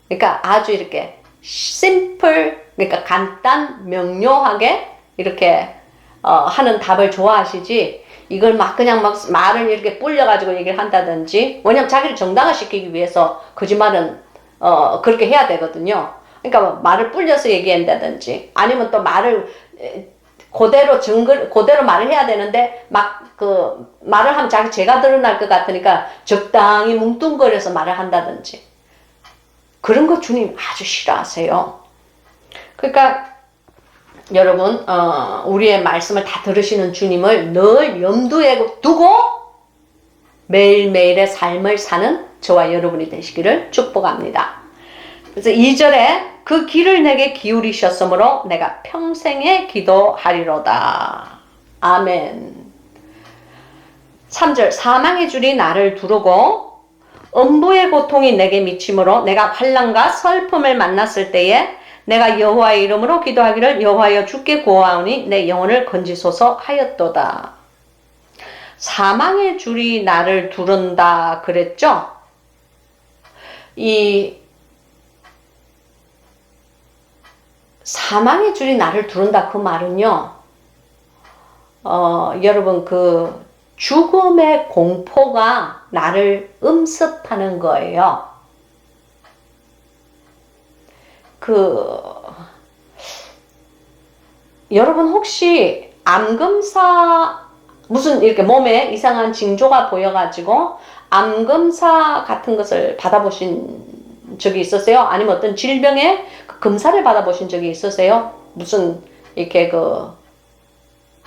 그러니까 아주 이렇게 simple, 그러니까 간단 명료하게 이렇게 하는 답을 좋아하시지, 이걸 막 그냥 막 말을 이렇게 불려가지고 얘기를 한다든지, 왜냐면 자기를 정당화시키기 위해서 거짓말은 그렇게 해야 되거든요. 그러니까 말을 불려서 얘기한다든지, 아니면 또 말을 그대로 말을 해야 되는데 막 그 말을 하면 자기 죄가 드러날 것 같으니까 적당히 뭉뚱거려서 말을 한다든지, 그런 거 주님 아주 싫어하세요. 그러니까 여러분, 우리의 말씀을 다 들으시는 주님을 늘 염두에 두고 매일매일의 삶을 사는 저와 여러분이 되시기를 축복합니다. 그래서 2절에 그 귀를 내게 기울이셨으므로 내가 평생에 기도하리로다. 아멘. 3절, 사망의 줄이 나를 두르고 음부의 고통이 내게 미치므로 내가 환난과 슬픔을 만났을 때에 내가 여호와의 이름으로 기도하기를 여호와여 주께 구하오니 내 영혼을 건지소서 하였도다. 사망의 줄이 나를 두른다 그랬죠? 이 사망의 줄이 나를 두른다 그 말은요, 여러분 그 죽음의 공포가 나를 음습하는 거예요. 여러분 혹시 암검사, 무슨 이렇게 몸에 이상한 징조가 보여가지고 암검사 같은 것을 받아보신 적이 있으세요? 아니면 어떤 질병의 검사를 받아보신 적이 있으세요? 무슨 이렇게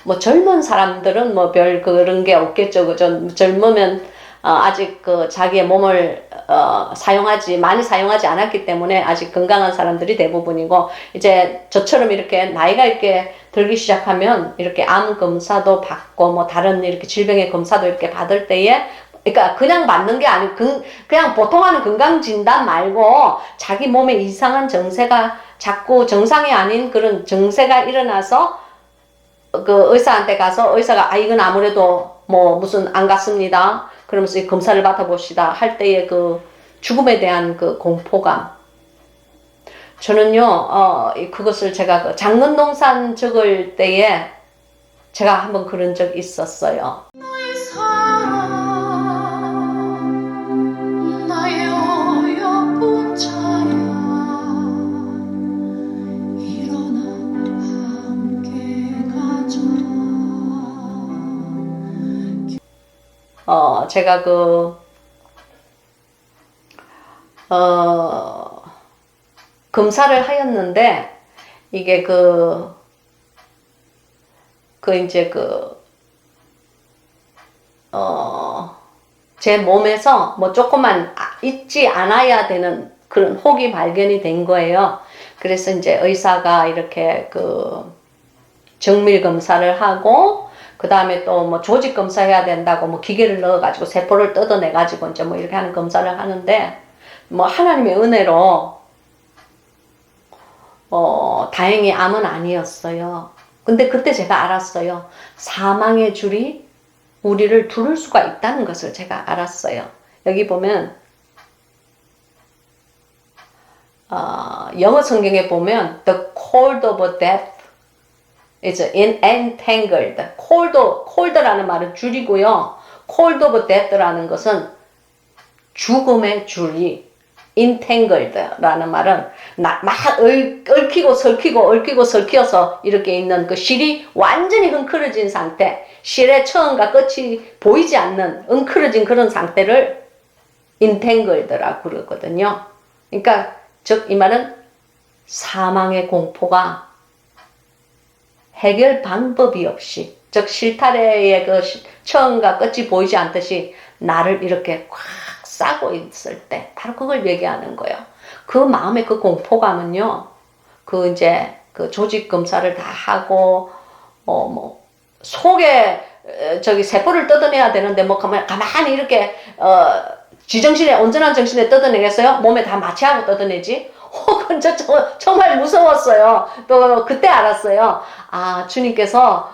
뭐 젊은 사람들은 뭐 별 그런 게 없겠죠. 그죠? 젊으면 아직 자기의 몸을 많이 사용하지 않았기 때문에 아직 건강한 사람들이 대부분이고, 이제 저처럼 이렇게 나이가 이렇게 들기 시작하면 이렇게 암 검사도 받고 뭐 다른 이렇게 질병의 검사도 이렇게 받을 때에, 그러니까 그냥 받는 게 아니고 그냥 보통 하는 건강 진단 말고 자기 몸에 이상한 정세가 자꾸 정상이 아닌 그런 정세가 일어나서 그 의사한테 가서 의사가 이건 아무래도 뭐 무슨 안 같습니다. 그러면서 이 검사를 받아봅시다 할 때의 그 죽음에 대한 그 공포감. 저는요, 그것을 제가 그 장문동산 적을 때에 제가 한번 그런 적 있었어요. 제가 검사를 하였는데, 이게 이제 제 몸에서 뭐 조금만 있지 않아야 되는 그런 혹이 발견이 된 거예요. 그래서 이제 의사가 이렇게 정밀 검사를 하고, 그 다음에 또 뭐 조직 검사해야 된다고 뭐 기계를 넣어가지고 세포를 뜯어내가지고 이제 뭐 이렇게 하는 검사를 하는데, 뭐 하나님의 은혜로 다행히 암은 아니었어요. 근데 그때 제가 알았어요. 사망의 줄이 우리를 두를 수가 있다는 것을 제가 알았어요. 여기 보면 영어 성경에 보면 the cord of death is entangled. cold라는 말은 줄이고요. cord of death라는 것은 죽음의 줄이 entangled라는 말은 막 얽히고 설키어서 이렇게 있는 그 실이 완전히 엉클어진 상태, 실의 처음과 끝이 보이지 않는 엉클어진 그런 상태를 entangled라고 그러거든요. 그러니까 즉 이 말은 사망의 공포가 해결 방법이 없이, 즉 실타래의 그 처음과 끝이 보이지 않듯이 나를 이렇게 꽉 싸고 있을 때 바로 그걸 얘기하는 거예요. 그 마음의 그 공포감은요, 그 이제 그 조직 검사를 다 하고 뭐 속에 저기 세포를 뜯어내야 되는데 뭐 가만히 이렇게 지정신에, 온전한 정신에 뜯어내겠어요? 몸에 다 마취하고 뜯어내지? 그건 정말 무서웠어요. 또 그때 알았어요. 아, 주님께서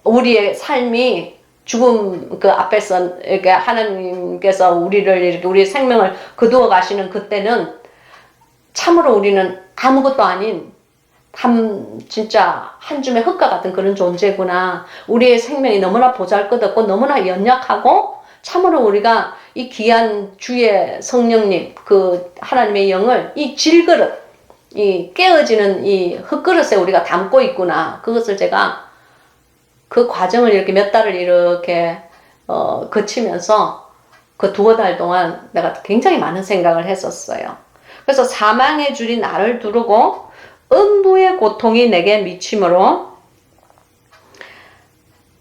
우리의 삶이 죽음 그 앞에서 이렇게 하나님께서 우리를 이렇게 우리의 생명을 거두어 가시는 그때는 참으로 우리는 아무것도 아닌 진짜 한 줌의 흙과 같은 그런 존재구나. 우리의 생명이 너무나 보잘것없고 너무나 연약하고 참으로 우리가 이 귀한 주의 성령님, 그 하나님의 영을 이 질그릇, 이 깨어지는 이 흙그릇에 우리가 담고 있구나. 그것을 제가 그 과정을 이렇게 몇 달을 이렇게 거치면서 그 두어 달 동안 내가 굉장히 많은 생각을 했었어요. 그래서 사망의 줄이 나를 두르고 음부의 고통이 내게 미치므로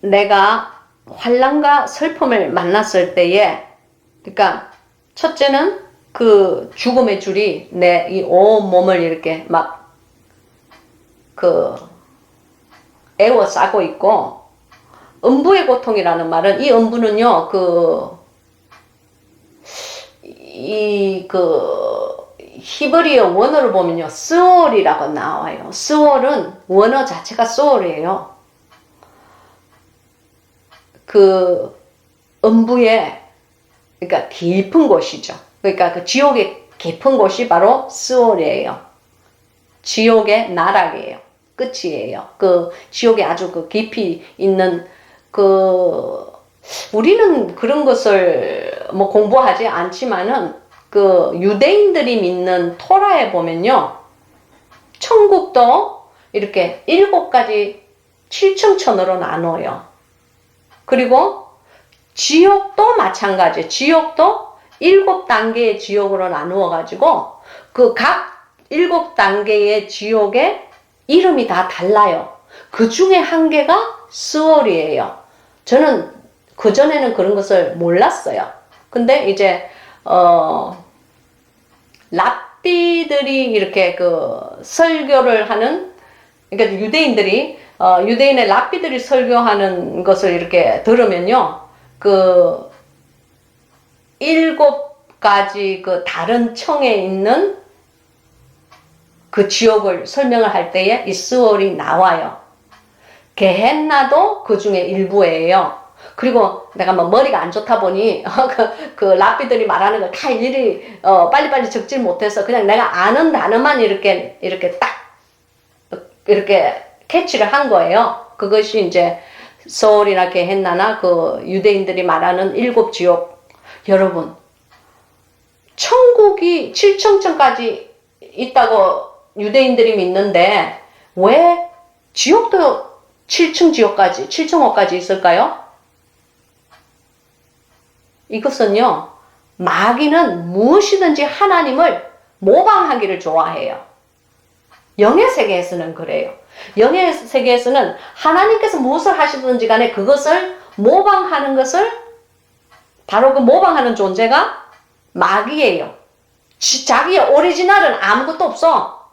내가 환난과 슬픔을 만났을 때에, 그러니까 첫째는 그 죽음의 줄이 내 이 온 몸을 이렇게 막 그 에워싸고 있고, 음부의 고통이라는 말은, 이 음부는요, 히브리어 원어를 보면요, 스월이라고 나와요. 스월은 원어 자체가 스월이에요. 그 음부의, 그러니까 깊은 곳이죠. 그러니까 그 지옥의 깊은 곳이 바로 스월이에요. 지옥의 나락이에요. 끝이에요. 그 지옥에 아주 그 깊이 있는 우리는 그런 것을 뭐 공부하지 않지만은 그 유대인들이 믿는 토라에 보면요, 천국도 이렇게 7가지 7층천으로 나눠요. 그리고 지옥도 마찬가지. 지옥도 7단계의 지옥으로 나누어 가지고 그 각 7단계의 지옥의 이름이 다 달라요. 그 중에 한 개가 스월이에요. 저는 그전에는 그런 것을 몰랐어요. 근데 이제 랍비들이 이렇게 그 설교를 하는, 그러니까 유대인의 랍비들이 설교하는 것을 이렇게 들으면요, 그 7가지 그 다른 청에 있는 그 지옥을 설명을 할 때에 이 스월이 나와요. 게헨나도 그 중에 일부예요. 그리고 내가 뭐 머리가 안 좋다 보니 그 랍비들이 말하는 걸 다 일일이 빨리빨리 적질 못해서 그냥 내가 아는 단어만 이렇게 딱 이렇게 캐치를 한 거예요. 그것이 이제 서울이나 게헨나나 그 유대인들이 말하는 7지옥. 여러분, 천국이 7천천까지 있다고 유대인들이 믿는데 왜 지옥도 7층 지옥까지, 7층호까지 있을까요? 이것은요, 마귀는 무엇이든지 하나님을 모방하기를 좋아해요. 영의 세계에서는 그래요. 영의 세계에서는 하나님께서 무엇을 하시든지 간에 그것을 모방하는 것을, 바로 그 모방하는 존재가 마귀예요. 자기의 오리지널은 아무것도 없어.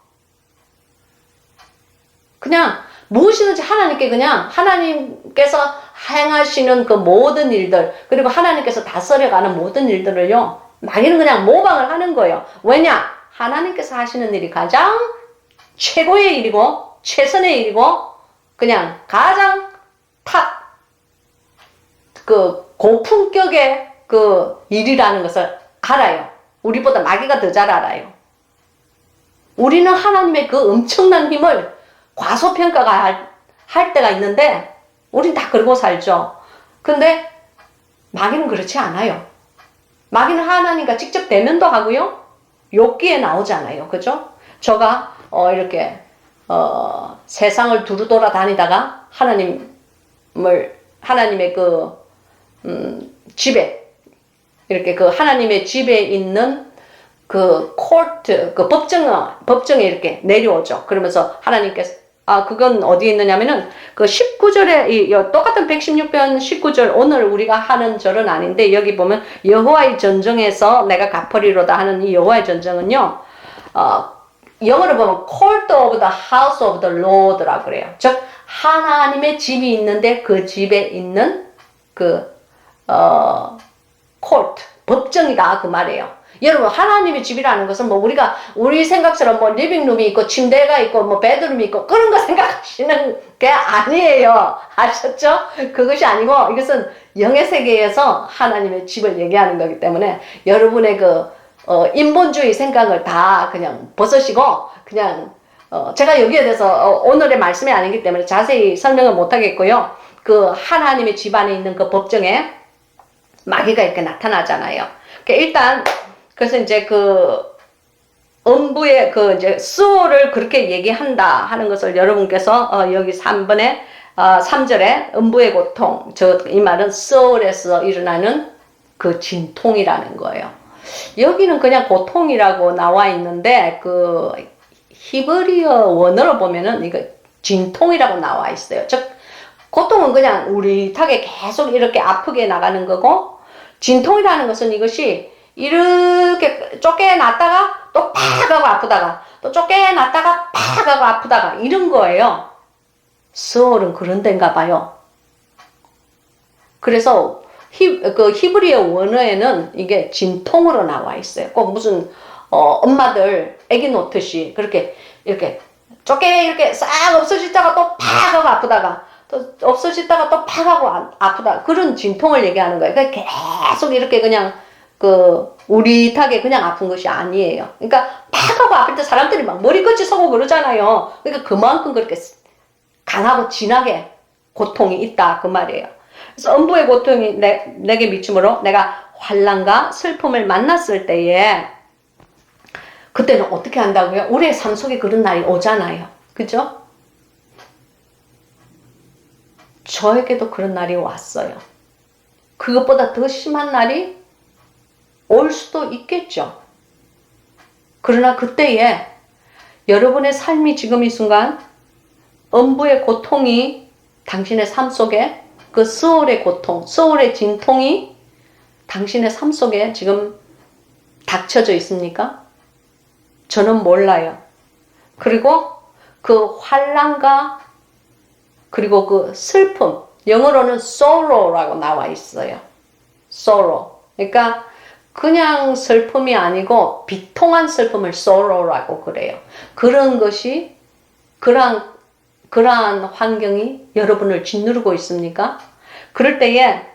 그냥 무엇이든지 하나님께, 그냥 하나님께서 행하시는 그 모든 일들, 그리고 하나님께서 다스려가는 모든 일들을요, 마귀는 그냥 모방을 하는 거예요. 왜냐? 하나님께서 하시는 일이 가장 최고의 일이고 최선의 일이고 그냥 가장 그 고품격의 그 일이라는 것을 알아요. 우리보다 마귀가 더 잘 알아요. 우리는 하나님의 그 엄청난 힘을 과소평가가 할 때가 있는데 우린 다 그러고 살죠. 근데 마귀는 그렇지 않아요. 마귀는 하나님과 직접 대면도 하고요. 욥기에 나오잖아요. 그죠? 저가 이렇게 세상을 두루 돌아다니다가 하나님의 그 집에 이렇게 그 하나님의 집에 있는 그 코트 그 법정에 이렇게 내려오죠. 그러면서 하나님께서 그건 어디에 있느냐면은 그 19절에 똑같은 116편 19절 오늘 우리가 하는 절은 아닌데 여기 보면 여호와의 전정에서 내가 갚으리로다 하는 이 여호와의 전정은요. 영어로 보면 court of the house of the Lord라고 그래요. 즉 하나님의 집이 있는데 그 집에 있는 그 court 법정이다 그 말이에요. 여러분 하나님의 집이라는 것은 뭐 우리 생각처럼 뭐 리빙룸이 있고 침대가 있고 뭐 베드룸이 있고 그런 거 생각하시는 게 아니에요. 아셨죠? 그것이 아니고 이것은 영의 세계에서 하나님의 집을 얘기하는 거기 때문에 여러분의 그 인본주의 생각을 다 그냥 벗으시고 그냥 제가 여기에 대해서 오늘의 말씀이 아니기 때문에 자세히 설명을 못 하겠고요. 그 하나님의 집 안에 있는 그 법정에 마귀가 이렇게 나타나잖아요. 일단 그래서 이제 그 음부의 그 이제 수호를 그렇게 얘기한다 하는 것을 여러분께서 여기 3절에 음부의 고통 이 말은 소울에서 일어나는 그 진통이라는 거예요. 여기는 그냥 고통이라고 나와 있는데 그 히브리어 원어로 보면은 이거 진통이라고 나와 있어요. 즉 고통은 그냥 우릿하게 계속 이렇게 아프게 나가는 거고 진통이라는 것은 이것이 이렇게 쫓겨났다가 또 팍 하고 아프다가 또 쫓겨났다가 팍 하고 아프다가 이런 거예요. 소울은 그런 데인가 봐요. 그래서 그 히브리어 원어에는 이게 진통으로 나와 있어요. 꼭 무슨 엄마들 애기 놓듯이 그렇게 이렇게 이렇게 싹 없어지다가 또 팍 하고 아프다가 또 없어지다가 또 팍 하고 아프다 그런 진통을 얘기하는 거예요. 그러니까 계속 이렇게 그냥 그 우릿하게 그냥 아픈 것이 아니에요. 그러니까 팍 하고 아플 때 사람들이 막 머리끝이 서고 그러잖아요. 그러니까 그만큼 그렇게 강하고 진하게 고통이 있다 그 말이에요. 그래서 음부의 고통이 내게 미침으로 내가 환난과 슬픔을 만났을 때에 그때는 어떻게 한다고요? 우리의 삶 속에 그런 날이 오잖아요. 그죠? 저에게도 그런 날이 왔어요. 그것보다 더 심한 날이 올 수도 있겠죠. 그러나 그때에 여러분의 삶이 지금 이 순간 음부의 고통이 당신의 삶 속에 그 소울의 고통, 소울의 진통이 당신의 삶 속에 지금 닥쳐져 있습니까? 저는 몰라요. 그리고 그 환난과 그리고 그 슬픔, 영어로는 sorrow라고 나와 있어요. sorrow. 그러니까 그냥 슬픔이 아니고 비통한 슬픔을 sorrow라고 그래요. 그런 것이 그러한 환경이 여러분을 짓누르고 있습니까? 그럴 때에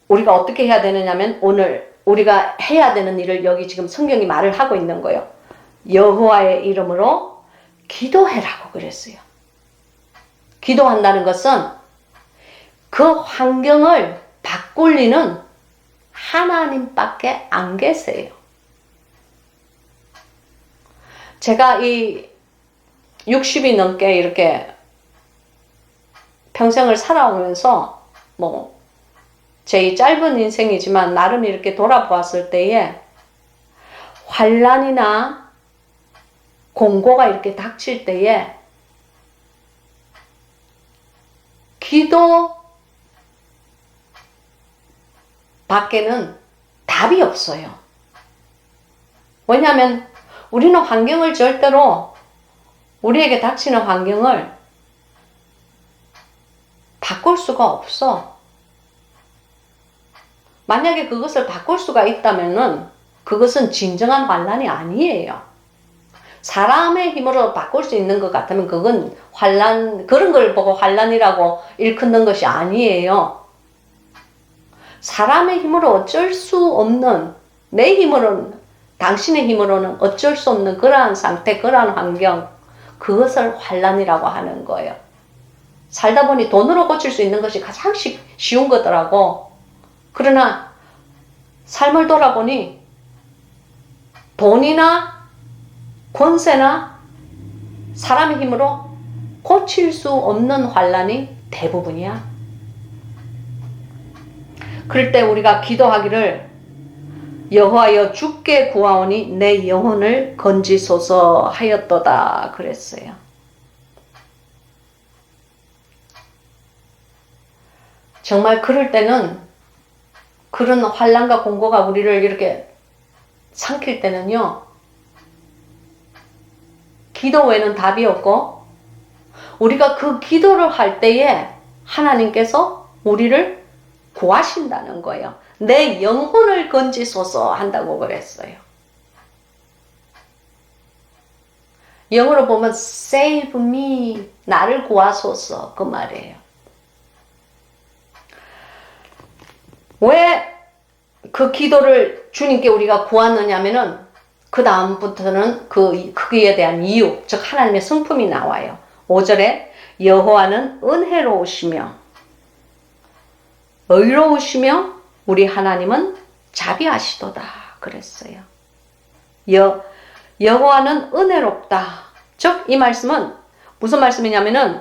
우리가 어떻게 해야 되느냐면 오늘 우리가 해야 되는 일을 여기 지금 성경이 말을 하고 있는 거예요. 여호와의 이름으로 기도해라고 그랬어요. 기도한다는 것은 그 환경을 바꿀 리는 하나님밖에 안 계세요. 제가 이 60이 넘게 이렇게 평생을 살아오면서 뭐 제 짧은 인생이지만 나름 이렇게 돌아보았을 때에 환난이나 공고가 이렇게 닥칠 때에 기도 밖에는 답이 없어요. 왜냐하면 우리는 환경을 절대로 우리에게 닥치는 환경을 바꿀 수가 없어. 만약에 그것을 바꿀 수가 있다면은 그것은 진정한 환난이 아니에요. 사람의 힘으로 바꿀 수 있는 것 같으면 그건 환난, 그런 걸 보고 환난이라고 일컫는 것이 아니에요. 사람의 힘으로 어쩔 수 없는, 내 힘으로는, 당신의 힘으로는 어쩔 수 없는 그러한 상태, 그러한 환경, 그것을 환난이라고 하는 거예요. 살다 보니 돈으로 고칠 수 있는 것이 가장 쉬운 거더라고. 그러나 삶을 돌아보니 돈이나 권세나 사람의 힘으로 고칠 수 없는 환난이 대부분이야. 그럴 때 우리가 기도하기를 여호와여 주께 구하오니 내 영혼을 건지소서 하였도다 그랬어요. 정말 그럴 때는, 그런 환난과 공고가 우리를 이렇게 삼킬 때는요, 기도 외에는 답이 없고, 우리가 그 기도를 할 때에 하나님께서 우리를 구하신다는 거예요. 내 영혼을 건지소서 한다고 그랬어요. 영어로 보면 save me, 나를 구하소서, 그 말이에요. 왜 그 기도를 주님께 우리가 구하느냐면은 그 다음부터는 그에 대한 이유, 즉 하나님의 성품이 나와요. 5절에 여호와는 은혜로우시며 의로우시며 우리 하나님은 자비하시도다 그랬어요. 여호와는 은혜롭다. 즉 이 말씀은 무슨 말씀이냐면은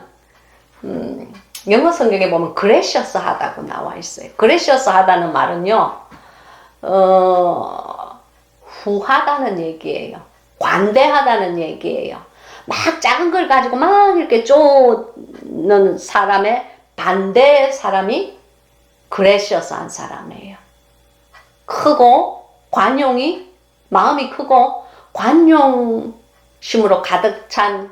영어 성경에 보면 gracious 하다고 나와 있어요. gracious 하다는 말은요, 후하다는 얘기예요. 관대하다는 얘기예요. 막 작은 걸 가지고 막 이렇게 쪼는 사람의 반대 사람이 그레시어스한 사람이에요. 크고 마음이 크고 관용심으로 가득 찬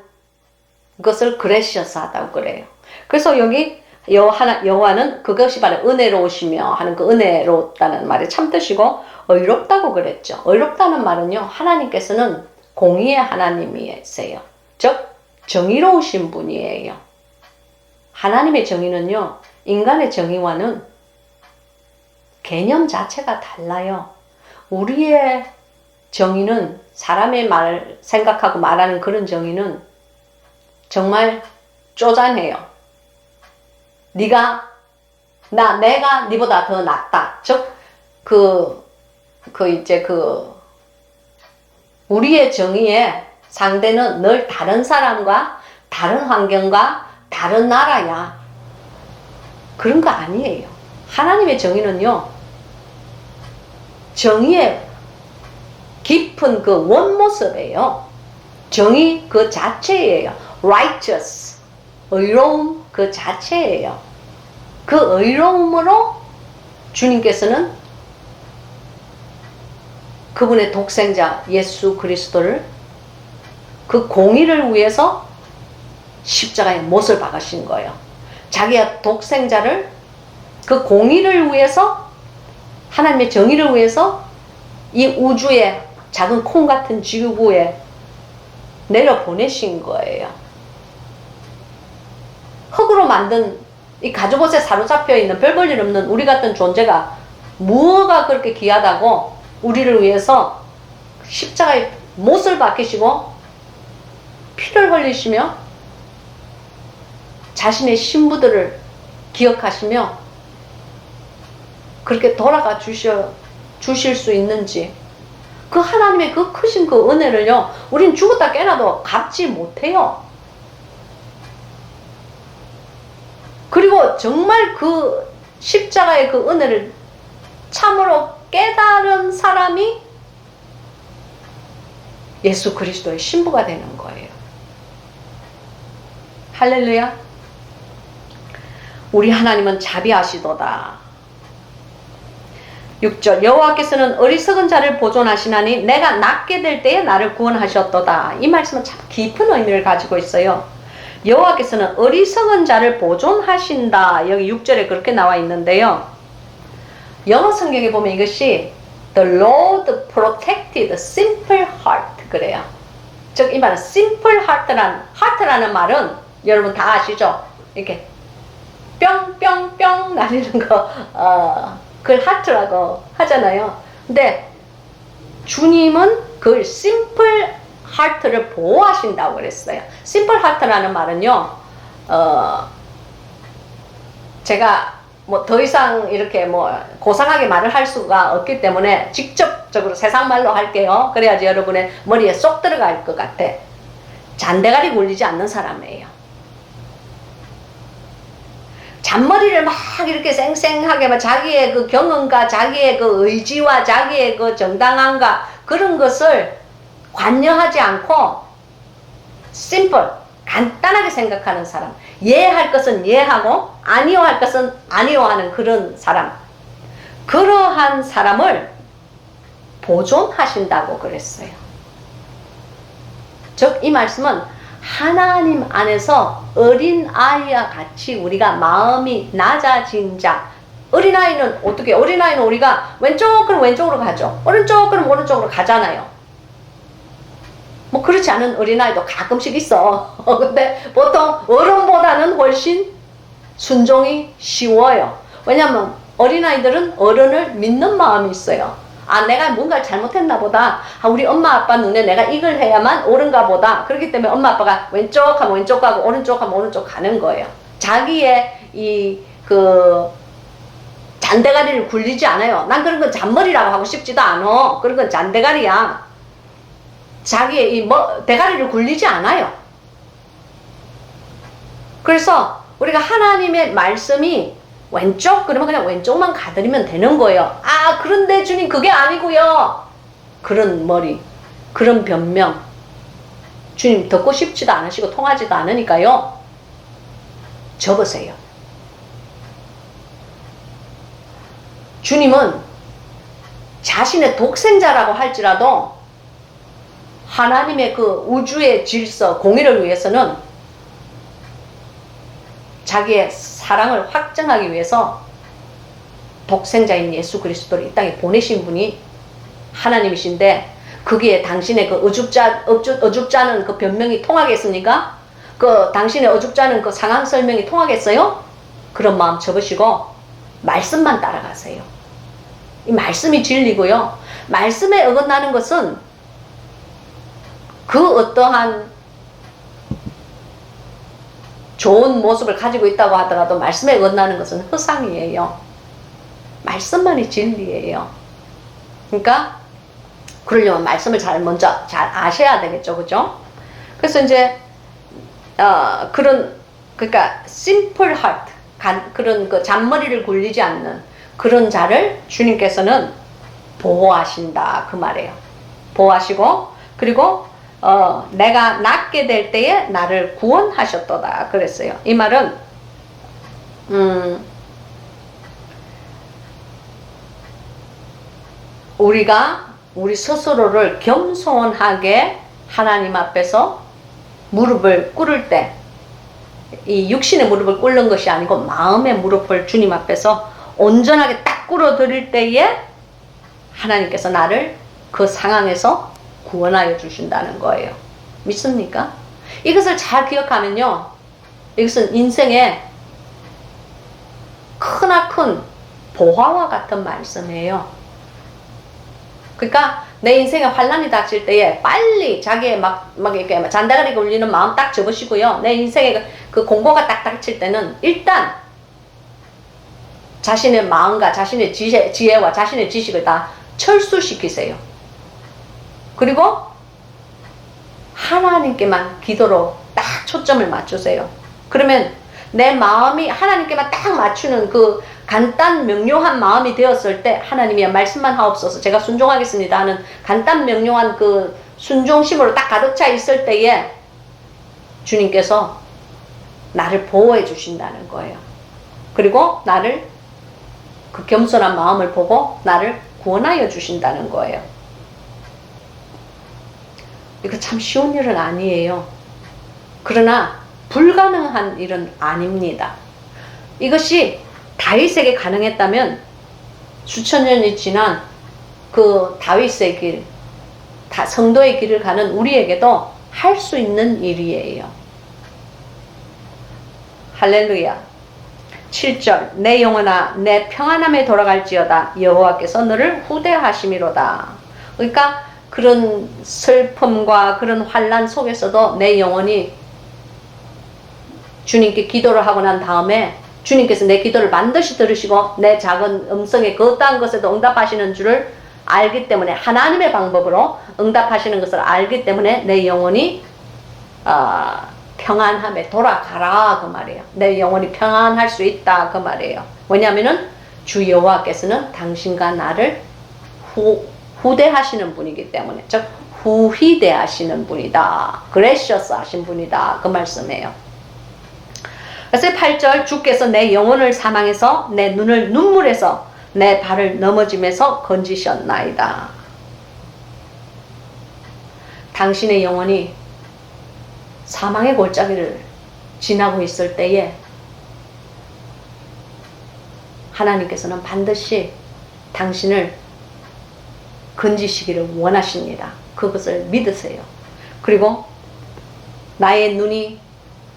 것을 그레시어스하다고 그래요. 그래서 여기 여호와는 그것이 바로 은혜로우시며 하는 그 은혜롭다는 말의 참뜻이고, 의롭다고 그랬죠. 의롭다는 말은요, 하나님께서는 공의의 하나님이세요. 즉 정의로우신 분이에요. 하나님의 정의는요, 인간의 정의와는 개념 자체가 달라요. 우리의 정의는, 사람의 생각하고 말하는 그런 정의는 정말 쪼잔해요. 내가 니보다 더 낫다. 즉 우리의 정의의 상대는 늘 다른 사람과 다른 환경과 다른 나라야. 그런 거 아니에요. 하나님의 정의는요, 정의의 깊은 그 원모습이에요. 정의 그 자체예요. righteous, 의로움 그 자체예요. 그 의로움으로 주님께서는 그분의 독생자 예수 그리스도를 그 공의를 위해서 십자가에 못을 박으신 거예요. 자기의 독생자를 그 공의를 위해서, 하나님의 정의를 위해서 이 우주의 작은 콩 같은 지구에 내려보내신 거예요. 흙으로 만든 이 가죽옷에 사로잡혀 있는 별 볼 일 없는 우리 같은 존재가 무엇가 그렇게 귀하다고 우리를 위해서 십자가에 못을 박히시고 피를 흘리시며 자신의 신부들을 기억하시며 그렇게 돌아가 주실 수 있는지, 그 하나님의 그 크신 그 은혜를요, 우린 죽었다 깨나도 갚지 못해요. 그리고 정말 그 십자가의 그 은혜를 참으로 깨달은 사람이 예수 그리스도의 신부가 되는 거예요. 할렐루야. 우리 하나님은 자비하시도다. 6절 여호와께서는 어리석은 자를 보존하시나니 내가 낫게 될 때에 나를 구원하셨도다. 이 말씀은 참 깊은 의미를 가지고 있어요. 여호와께서는 어리석은 자를 보존하신다. 여기 6절에 그렇게 나와 있는데요. 영어 성경에 보면 이것이 The Lord protected simple heart 그래요. 즉 이 말은 simple heart라는 말은 여러분 다 아시죠? 이렇게 뿅뿅뿅 날리는 거 그걸 하트라고 하잖아요. 근데 주님은 그 심플 하트를 보호하신다고 그랬어요. 심플 하트라는 말은요, 제가 뭐 더 이상 이렇게 뭐 고상하게 말을 할 수가 없기 때문에 직접적으로 세상 말로 할게요. 그래야지 여러분의 머리에 쏙 들어갈 것 같아. 잔대가리 굴리지 않는 사람이에요. 잔머리를 막 이렇게 쌩쌩하게 막 자기의 그 경험과 자기의 그 의지와 자기의 그 정당함과 그런 것을 관여하지 않고 심플, 간단하게 생각하는 사람, 예할 것은 예하고 아니요 할 것은 아니요 하는 그런 사람, 그러한 사람을 보존하신다고 그랬어요. 즉 이 말씀은 하나님 안에서 어린아이와 같이 우리가 마음이 낮아진 자. 어린아이는 어떻게, 어린아이는 우리가 왼쪽 그럼 왼쪽으로 가죠. 오른쪽 그럼 오른쪽으로 가잖아요. 뭐 그렇지 않은 어린아이도 가끔씩 있어. 근데 보통 어른보다는 훨씬 순종이 쉬워요. 왜냐면 어린아이들은 어른을 믿는 마음이 있어요. 아, 내가 뭔가를 잘못했나 보다. 아, 우리 엄마 아빠 눈에 내가 이걸 해야만 옳은가 보다. 그렇기 때문에 엄마 아빠가 왼쪽 하면 왼쪽 가고 오른쪽 하면 오른쪽 가는 거예요. 자기의 잔대가리를 굴리지 않아요. 난 그런 건 잔머리라고 하고 싶지도 않아. 그런 건 잔대가리야. 자기의 대가리를 굴리지 않아요. 그래서 우리가 하나님의 말씀이 왼쪽 그러면 그냥 왼쪽만 가드리면 되는 거예요. 아, 그런데 주님 그게 아니고요. 그런 머리, 그런 변명 주님 듣고 싶지도 않으시고 통하지도 않으니까요. 접으세요. 주님은 자신의 독생자라고 할지라도 하나님의 그 우주의 질서, 공의를 위해서는 자기의 사랑을 확증하기 위해서 독생자인 예수 그리스도를 이 땅에 보내신 분이 하나님이신데, 거기에 당신의 그 어줍잖은 그 변명이 통하겠습니까? 그 당신의 어줍잖은 그 상황 설명이 통하겠어요? 그런 마음 접으시고 말씀만 따라가세요. 이 말씀이 진리고요. 말씀에 어긋나는 것은 그 어떠한 좋은 모습을 가지고 있다고 하더라도 말씀에 어긋나는 것은 허상이에요. 말씀만이 진리예요. 그러니까 그러려면 말씀을 먼저 잘 아셔야 되겠죠, 그죠? 그래서 이제 그러니까 simple heart, 그런 그 잔머리를 굴리지 않는 그런 자를 주님께서는 보호하신다 그 말이에요. 보호하시고, 그리고 내가 낫게 될 때에 나를 구원하셨도다 그랬어요. 이 말은 우리 스스로를 겸손하게 하나님 앞에서 무릎을 꿇을 때, 이 육신의 무릎을 꿇는 것이 아니고 마음의 무릎을 주님 앞에서 온전하게 딱 꿇어 드릴 때에 하나님께서 나를 그 상황에서 구원하여 주신다는 거예요. 믿습니까? 이것을 잘 기억하면요, 이것은 인생의 크나큰 보화와 같은 말씀이에요. 그러니까 내 인생에 환란이 닥칠 때에 빨리 자기의 막 이렇게 잔대가리 굴리는 마음 딱 접으시고요. 내 인생에 그 공고가 딱 닥칠 때는 일단 자신의 마음과 자신의 지혜와 자신의 지식을 다 철수시키세요. 그리고 하나님께만 기도로 딱 초점을 맞추세요. 그러면 내 마음이 하나님께만 딱 맞추는 그 간단 명료한 마음이 되었을 때, 하나님이야 말씀만 하옵소서 제가 순종하겠습니다 하는 간단 명료한 그 순종심으로 딱 가득 차 있을 때에 주님께서 나를 보호해 주신다는 거예요. 그리고 나를, 그 겸손한 마음을 보고 나를 구원하여 주신다는 거예요. 이거 참 쉬운 일은 아니에요. 그러나 불가능한 일은 아닙니다. 이것이 다윗에게 가능했다면 수천 년이 지난 그 다윗의 길, 성도의 길을 가는 우리에게도 할 수 있는 일이에요. 할렐루야. 7절 내 영혼아 내 평안함에 돌아갈지어다 여호와께서 너를 후대하심이로다. 그러니까 그런 슬픔과 그런 환난 속에서도 내 영혼이 주님께 기도를 하고 난 다음에 주님께서 내 기도를 반드시 들으시고 내 작은 음성에 그 어떠한 것에도 응답하시는 줄을 알기 때문에 하나님의 방법으로 응답하시는 것을 알기 때문에 내 영혼이 평안함에 돌아가라 그 말이에요. 내 영혼이 평안할 수 있다 그 말이에요. 왜냐하면은 주 여호와께서는 당신과 나를 후대하시는 분이기 때문에, 즉 후희대하시는 분이다. 그레셔스 하신 분이다 그 말씀이에요. 그래서 8절 주께서 내 영혼을 사망해서 내 눈을 눈물에서 내 발을 넘어짐에서 건지셨나이다. 당신의 영혼이 사망의 골짜기를 지나고 있을 때에 하나님께서는 반드시 당신을 건지시기를 원하십니다. 그것을 믿으세요. 그리고 나의 눈이,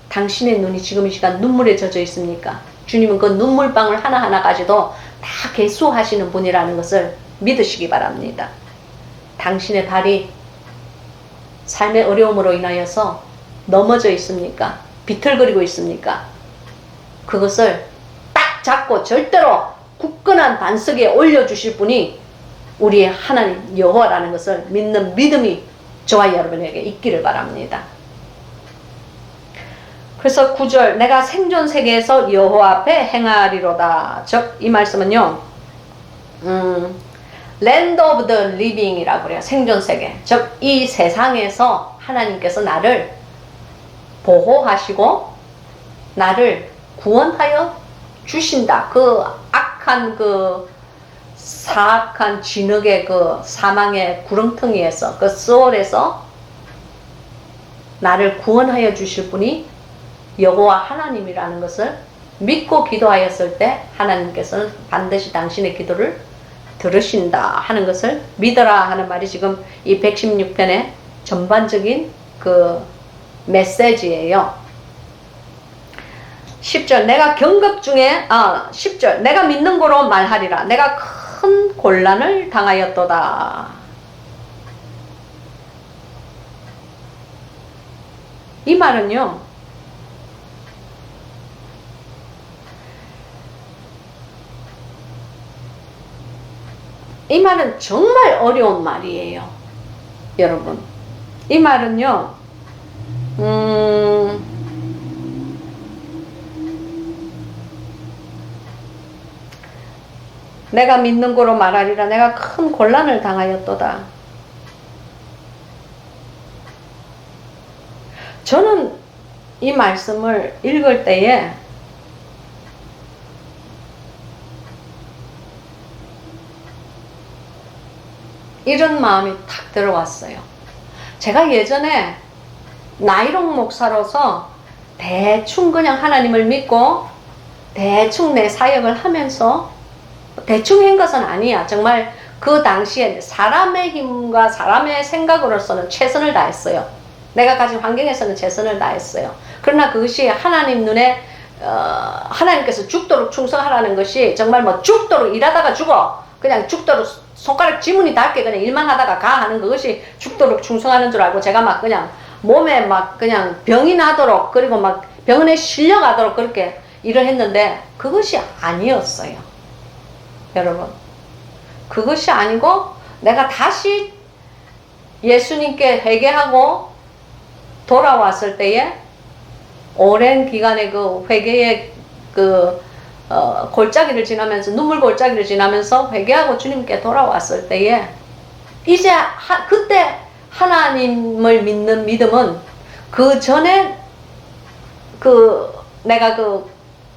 당신의 눈이 지금 이 시간 눈물에 젖어 있습니까? 주님은 그 눈물방울 하나하나 가지고 다 계수하시는 분이라는 것을 믿으시기 바랍니다. 당신의 발이 삶의 어려움으로 인하여서 넘어져 있습니까? 비틀거리고 있습니까? 그것을 딱 잡고 절대로 굳건한 반석에 올려주실 분이 우리의 하나님 여호와라는 것을 믿는 믿음이 저와 여러분에게 있기를 바랍니다. 그래서 9절 내가 생존 세계에서 여호와 앞에 행하리로다. 즉 이 말씀은요 Land of the Living이라고 그래요. 생존 세계. 즉 이 세상에서 하나님께서 나를 보호하시고 나를 구원하여 주신다. 그 악한 그 사악한 진흙의 그 사망의 구렁텅이에서 그 수월에서 나를 구원하여 주실 분이 여호와 하나님이라는 것을 믿고 기도하였을 때 하나님께서는 반드시 당신의 기도를 들으신다 하는 것을 믿어라 하는 말이 지금 이 116편의 전반적인 그 메시지예요. 10절 내가 경급 중에 10절 내가 믿는 거로 말하리라. 내가 큰 곤란을 당하였도다. 이 말은요 이 말은 정말 어려운 말이에요. 여러분 이 말은요 내가 믿는 거로 말하리라. 내가 큰 곤란을 당하였도다. 저는 이 말씀을 읽을 때에 이런 마음이 탁 들어왔어요. 제가 예전에 나이롱 목사로서 대충 그냥 하나님을 믿고 대충 내 사역을 하면서 대충 한 것은 아니야. 정말 그 당시에 사람의 힘과 사람의 생각으로서는 최선을 다했어요. 내가 가진 환경에서는 최선을 다했어요. 그러나 그것이 하나님 눈에 하나님께서 죽도록 충성하라는 것이 정말 뭐 죽도록 일하다가 죽어 그냥 죽도록 손가락 지문이 닿게 그냥 일만 하다가 가 하는 그것이 죽도록 충성하는 줄 알고 제가 막 그냥 몸에 막 그냥 병이 나도록 그리고 막 병원에 실려가도록 그렇게 일을 했는데 그것이 아니었어요. 여러분 그것이 아니고 내가 다시 예수님께 회개하고 돌아왔을 때에 오랜 기간의 그 회개의 그 골짜기를 지나면서 눈물 골짜기를 지나면서 회개하고 주님께 돌아왔을 때에 이제 그때 하나님을 믿는 믿음은 그 전에 그 내가 그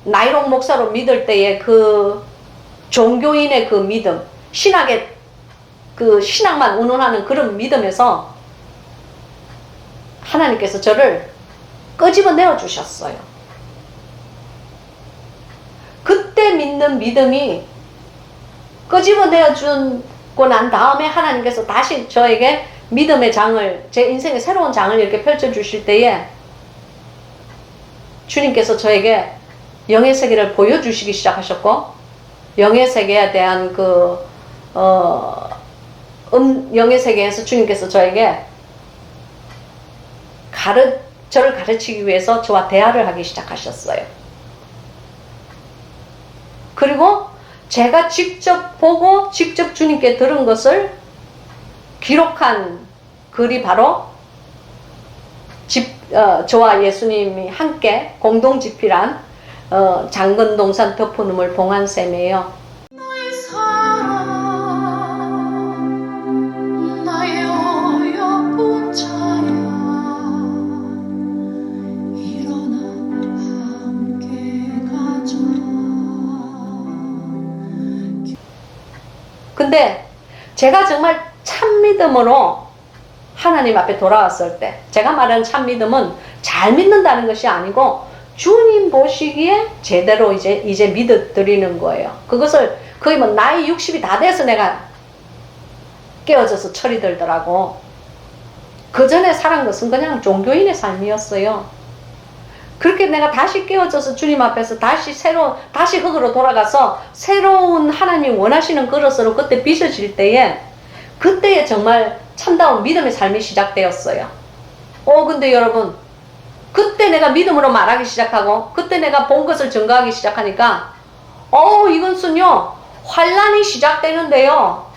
나이롱 목사로 믿을 때의 그 종교인의 그 믿음 신학의 그 신학만 운운하는 그런 믿음에서 하나님께서 저를 끄집어내어 주셨어요. 그때 믿는 믿음이 끄집어내어 주고 난 다음에 하나님께서 다시 저에게 믿음의 장을 제 인생의 새로운 장을 이렇게 펼쳐 주실 때에 주님께서 저에게 영의 세계를 보여주시기 시작하셨고, 영의 세계에 대한 영의 세계에서 주님께서 저에게 저를 가르치기 위해서 저와 대화를 하기 시작하셨어요. 그리고 제가 직접 보고 직접 주님께 들은 것을 기록한 글이 바로 저와 예수님이 함께 공동 집필한 장근동산 덮어놓을 봉안샘이에요. 나의 사랑 나의 어여쁜 자야 일어나 함께 가자. 근데 제가 정말 참 믿음으로 하나님 앞에 돌아왔을 때, 제가 말하는 참 믿음은 잘 믿는다는 것이 아니고 주님 보시기에 제대로 이제 믿어드리는 거예요. 그것을 거의 뭐 나이 60이 다 돼서 내가 깨어져서 철이 들더라고. 그 전에 살은 것은 그냥 종교인의 삶이었어요. 그렇게 내가 다시 깨어져서 주님 앞에서 다시 흙으로 돌아가서 새로운 하나님이 원하시는 그릇으로 그때 빚어질 때에, 그때에 정말 참다운 믿음의 삶이 시작되었어요. 근데 여러분, 그때 내가 믿음으로 말하기 시작하고 그때 내가 본 것을 증거하기 시작하니까 이것은요 환란이 시작되는데요,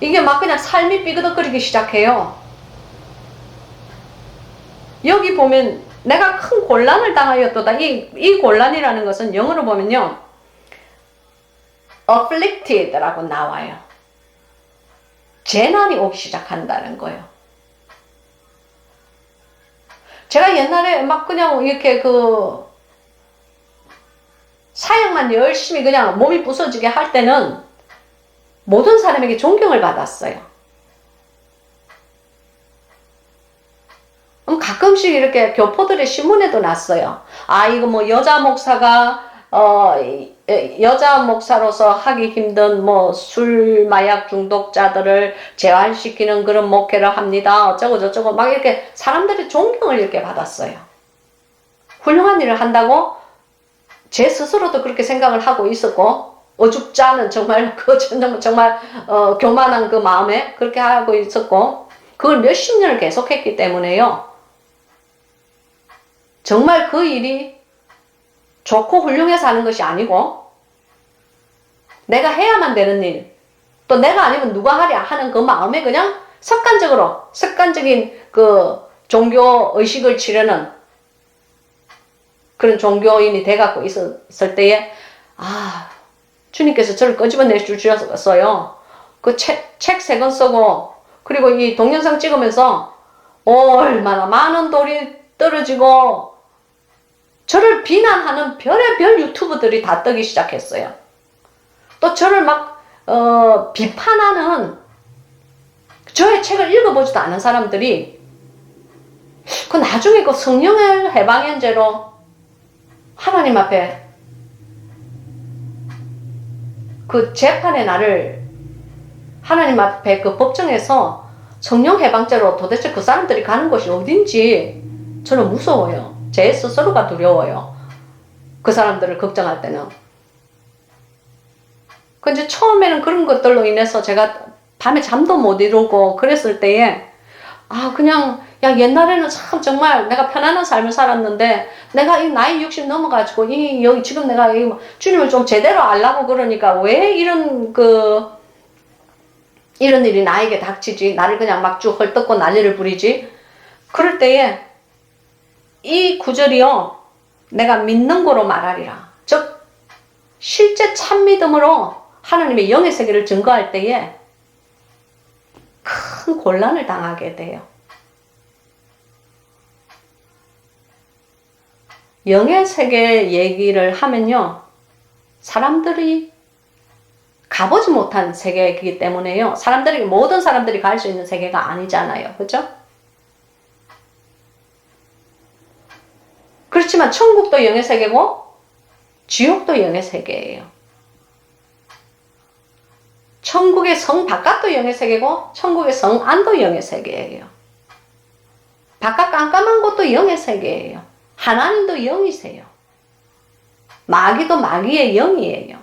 이게 막 그냥 삶이 삐그덕거리기 시작해요. 여기 보면 내가 큰 곤란을 당하였도다. 이 곤란이라는 것은 영어로 보면요 afflicted라고 나와요. 재난이 오기 시작한다는 거예요. 제가 옛날에 막 그냥 이렇게 사역만 열심히 그냥 몸이 부서지게 할 때는 모든 사람에게 존경을 받았어요. 가끔씩 이렇게 교포들의 신문에도 났어요. 이거 뭐 여자 목사가 여자 목사로서 하기 힘든 술 마약 중독자들을 재활시키는 그런 목회를 합니다. 어쩌고 저쩌고 막 이렇게 사람들이 존경을 이렇게 받았어요. 훌륭한 일을 한다고 제 스스로도 그렇게 생각을 하고 있었고, 어줍지 않은 정말 교만한 그 마음에 그렇게 하고 있었고, 그걸 몇십 년을 계속했기 때문에요. 정말 그 일이 좋고 훌륭해서 하는 것이 아니고 내가 해야만 되는 일, 또 내가 아니면 누가 하랴 하는 그 마음에 그냥 습관적인 그 종교 의식을 치르는 그런 종교인이 돼갖고 있었을 때에 주님께서 저를 끄집어내 주셨어요. 그 책 3권 쓰고, 그리고 이 동영상 찍으면서 얼마나 많은 돌이 떨어지고 저를 비난하는 별의별 유튜브들이 다 뜨기 시작했어요. 또 저를 막 비판하는, 저의 책을 읽어보지도 않은 사람들이 나중에 성령의 해방현재로 하나님 앞에 재판의 날을 하나님 앞에 법정에서 성령 해방죄로 도대체 그 사람들이 가는 곳이 어딘지 저는 무서워요. 제 스스로가 두려워요. 그 사람들을 걱정할 때는. 근데 처음에는 그런 것들로 인해서 제가 밤에 잠도 못 이루고 그랬을 때에 그냥 옛날에는 참 정말 내가 편안한 삶을 살았는데 내가 이 나이 60 넘어가지고 여기 지금 내가 주님을 좀 제대로 알라고 그러니까 왜 이런 일이 나에게 닥치지? 나를 그냥 막 쭉 헐뜯고 난리를 부리지? 그럴 때에 이 구절이요, 내가 믿는 거로 말하리라. 즉 실제 참 믿음으로 하나님의 영의 세계를 증거할 때에 큰 곤란을 당하게 돼요. 영의 세계 얘기를 하면요, 사람들이 가보지 못한 세계이기 때문에요. 모든 사람들이 갈 수 있는 세계가 아니잖아요. 그죠? 그렇지만 천국도 영의 세계고 지옥도 영의 세계예요. 천국의 성 바깥도 영의 세계고 천국의 성 안도 영의 세계예요. 바깥 깜깜한 곳도 영의 세계예요. 하나님도 영이세요. 마귀도 마귀의 영이에요.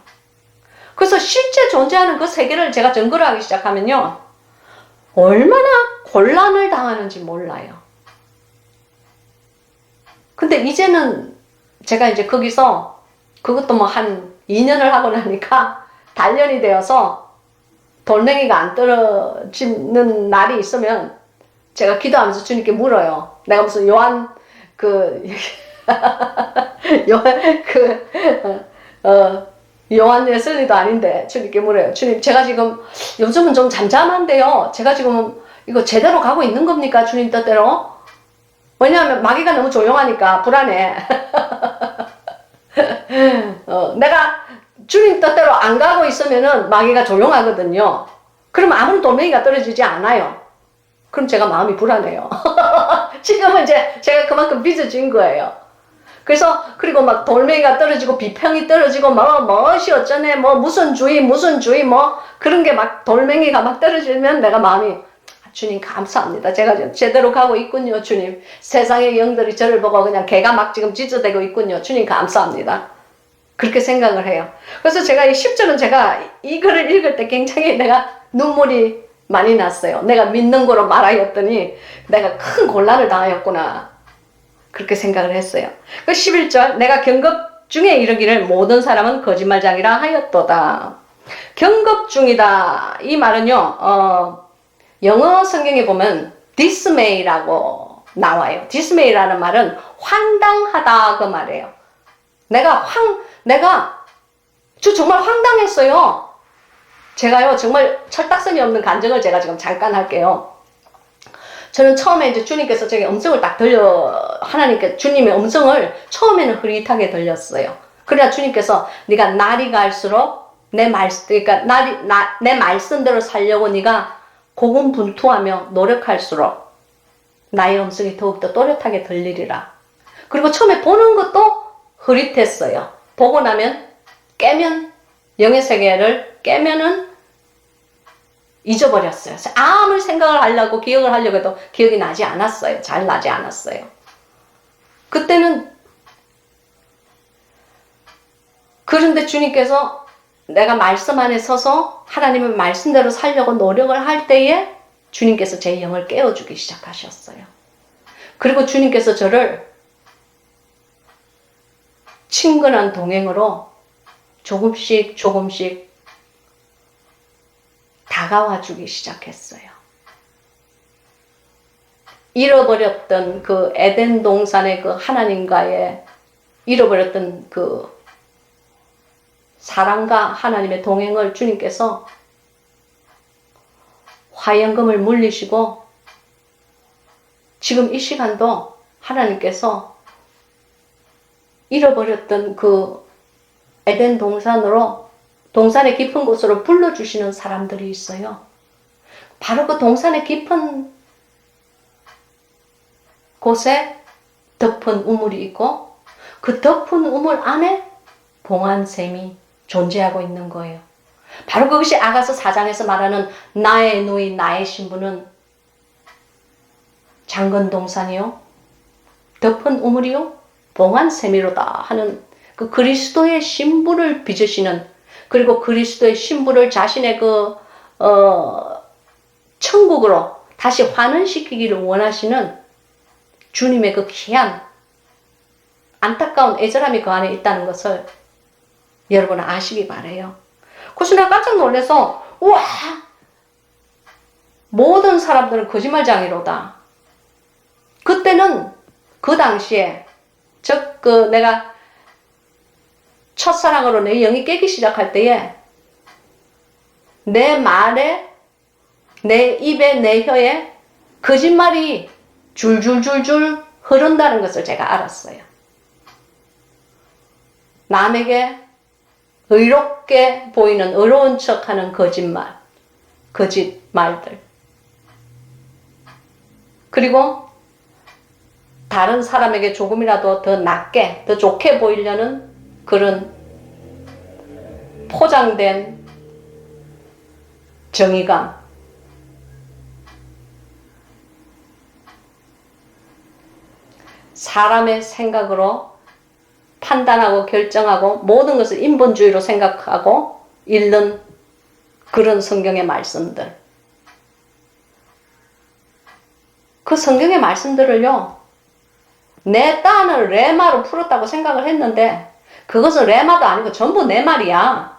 그래서 실제 존재하는 그 세계를 제가 증거를 하기 시작하면요, 얼마나 곤란을 당하는지 몰라요. 근데 이제는 제가 이제 거기서 그것도 뭐 한 2년을 하고 나니까 단련이 되어서 돌멩이가 안 떨어지는 날이 있으면 제가 기도하면서 주님께 물어요. 내가 무슨 요한 요한 웨슬리도 아닌데 주님께 물어요. 주님, 제가 지금 요즘은 좀 잠잠한데요. 제가 지금 이거 제대로 가고 있는 겁니까? 주님 뜻대로? 왜냐하면 마귀가 너무 조용하니까 불안해. 내가 주님 뜻대로 안 가고 있으면은 마귀가 조용하거든요. 그러면 아무런 돌멩이가 떨어지지 않아요. 그럼 제가 마음이 불안해요. 지금은 이제 제가 그만큼 빚어진 거예요. 그래서 그리고 막 돌멩이가 떨어지고 비평이 떨어지고 뭐엇이 어쩌네 뭐 무슨 주의 뭐 그런 게 막 돌멩이가 막 떨어지면 내가 마음이 주님 감사합니다. 제가 제대로 가고 있군요. 주님, 세상의 영들이 저를 보고 그냥 개가 막 지금 짖어대고 있군요. 주님 감사합니다. 그렇게 생각을 해요. 그래서 제가 이 10절은 제가 이 글을 읽을 때 굉장히 내가 눈물이 많이 났어요. 내가 믿는 거로 말하였더니 내가 큰 곤란을 당하였구나. 그렇게 생각을 했어요. 그 11절, 내가 경급 중에 이르기를 모든 사람은 거짓말장이라 하였도다. 경급 중이다. 이 말은요, 영어 성경에 보면 dismay라고 나와요. dismay라는 말은 황당하다 그 말이에요. 저 정말 황당했어요. 제가요, 정말 철딱선이 없는 간증을 제가 지금 잠깐 할게요. 저는 처음에 이제 주님께서 제게 음성을 딱 하나님께 주님의 음성을 처음에는 흐릿하게 들렸어요. 그러나 주님께서 네가 날이 갈수록 내 말씀대로 살려고 네가 고군분투하며 노력할수록 나의 음성이 더욱더 또렷하게 들리리라. 그리고 처음에 보는 것도 흐릿했어요. 보고 나면 깨면 영의 세계를 깨면은 잊어버렸어요. 아무리 생각을 하려고 기억을 하려고 해도 기억이 나지 않았어요. 잘 나지 않았어요. 그때는 그런데 주님께서 내가 말씀 안에 서서 하나님의 말씀대로 살려고 노력을 할 때에 주님께서 제 영을 깨워주기 시작하셨어요. 그리고 주님께서 저를 친근한 동행으로 조금씩 다가와 주기 시작했어요. 잃어버렸던 그 에덴 동산의 그 하나님과의 잃어버렸던 그 사랑과 하나님의 동행을 주님께서 화연금을 물리시고 지금 이 시간도 하나님께서 잃어버렸던 그 에덴 동산의 깊은 곳으로 불러주시는 사람들이 있어요. 바로 그 동산의 깊은 곳에 덮은 우물이 있고 그 덮은 우물 안에 봉안샘이 존재하고 있는 거예요. 바로 그것이 아가서 4장에서 말하는 나의 누이 나의 신부는 장건동산이요 덮은 우물이요 봉안샘이로다 하는 그 그리스도의 신부를 빚으시는, 그리고 그리스도의 신부를 자신의 천국으로 다시 환원시키기를 원하시는 주님의 그 귀한 안타까운 애절함이 그 안에 있다는 것을 여러분은 아시기 바래요. 그래서 내가 깜짝 놀라서 우와, 모든 사람들은 거짓말장이로다. 그때는 그 당시에 내가 첫사랑으로 내 영이 깨기 시작할 때에 내 말에, 내 입에, 내 혀에 거짓말이 줄줄줄줄 흐른다는 것을 제가 알았어요. 남에게 의롭게 보이는, 의로운 척하는 거짓말들. 그리고 다른 사람에게 조금이라도 더 낫게, 더 좋게 보이려는 그런 포장된 정의감. 사람의 생각으로 판단하고 결정하고 모든 것을 인본주의로 생각하고 읽는 그런 성경의 말씀들. 그 성경의 말씀들을요, 내 딴을 레마로 풀었다고 생각을 했는데 그것은 레마도 아니고 전부 내 말이야.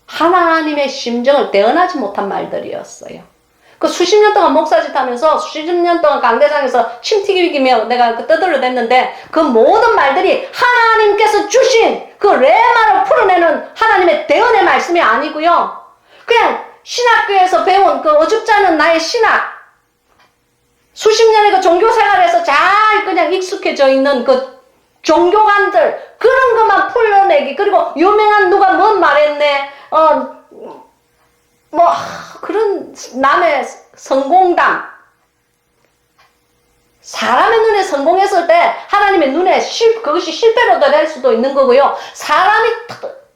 하나님의 심정을 대언하지 못한 말들이었어요. 그 수십 년 동안 목사짓 하면서 수십 년 동안 강대상에서 침튀기며 내가 떠들어댔는데 그 모든 말들이 하나님께서 주신 그 레마로 풀어내는 하나님의 대언의 말씀이 아니고요. 그냥 신학교에서 배운 그 어줍지 않은 나의 신학, 수십 년의 그 종교 생활에서 잘 그냥 익숙해져 있는 그 종교관들, 그런 것만 풀어내기. 그리고 유명한 누가 뭔 말했네, 그런 남의 성공담. 사람의 눈에 성공했을 때 하나님의 눈에 그것이 실패로 될 수도 있는 거고요. 사람이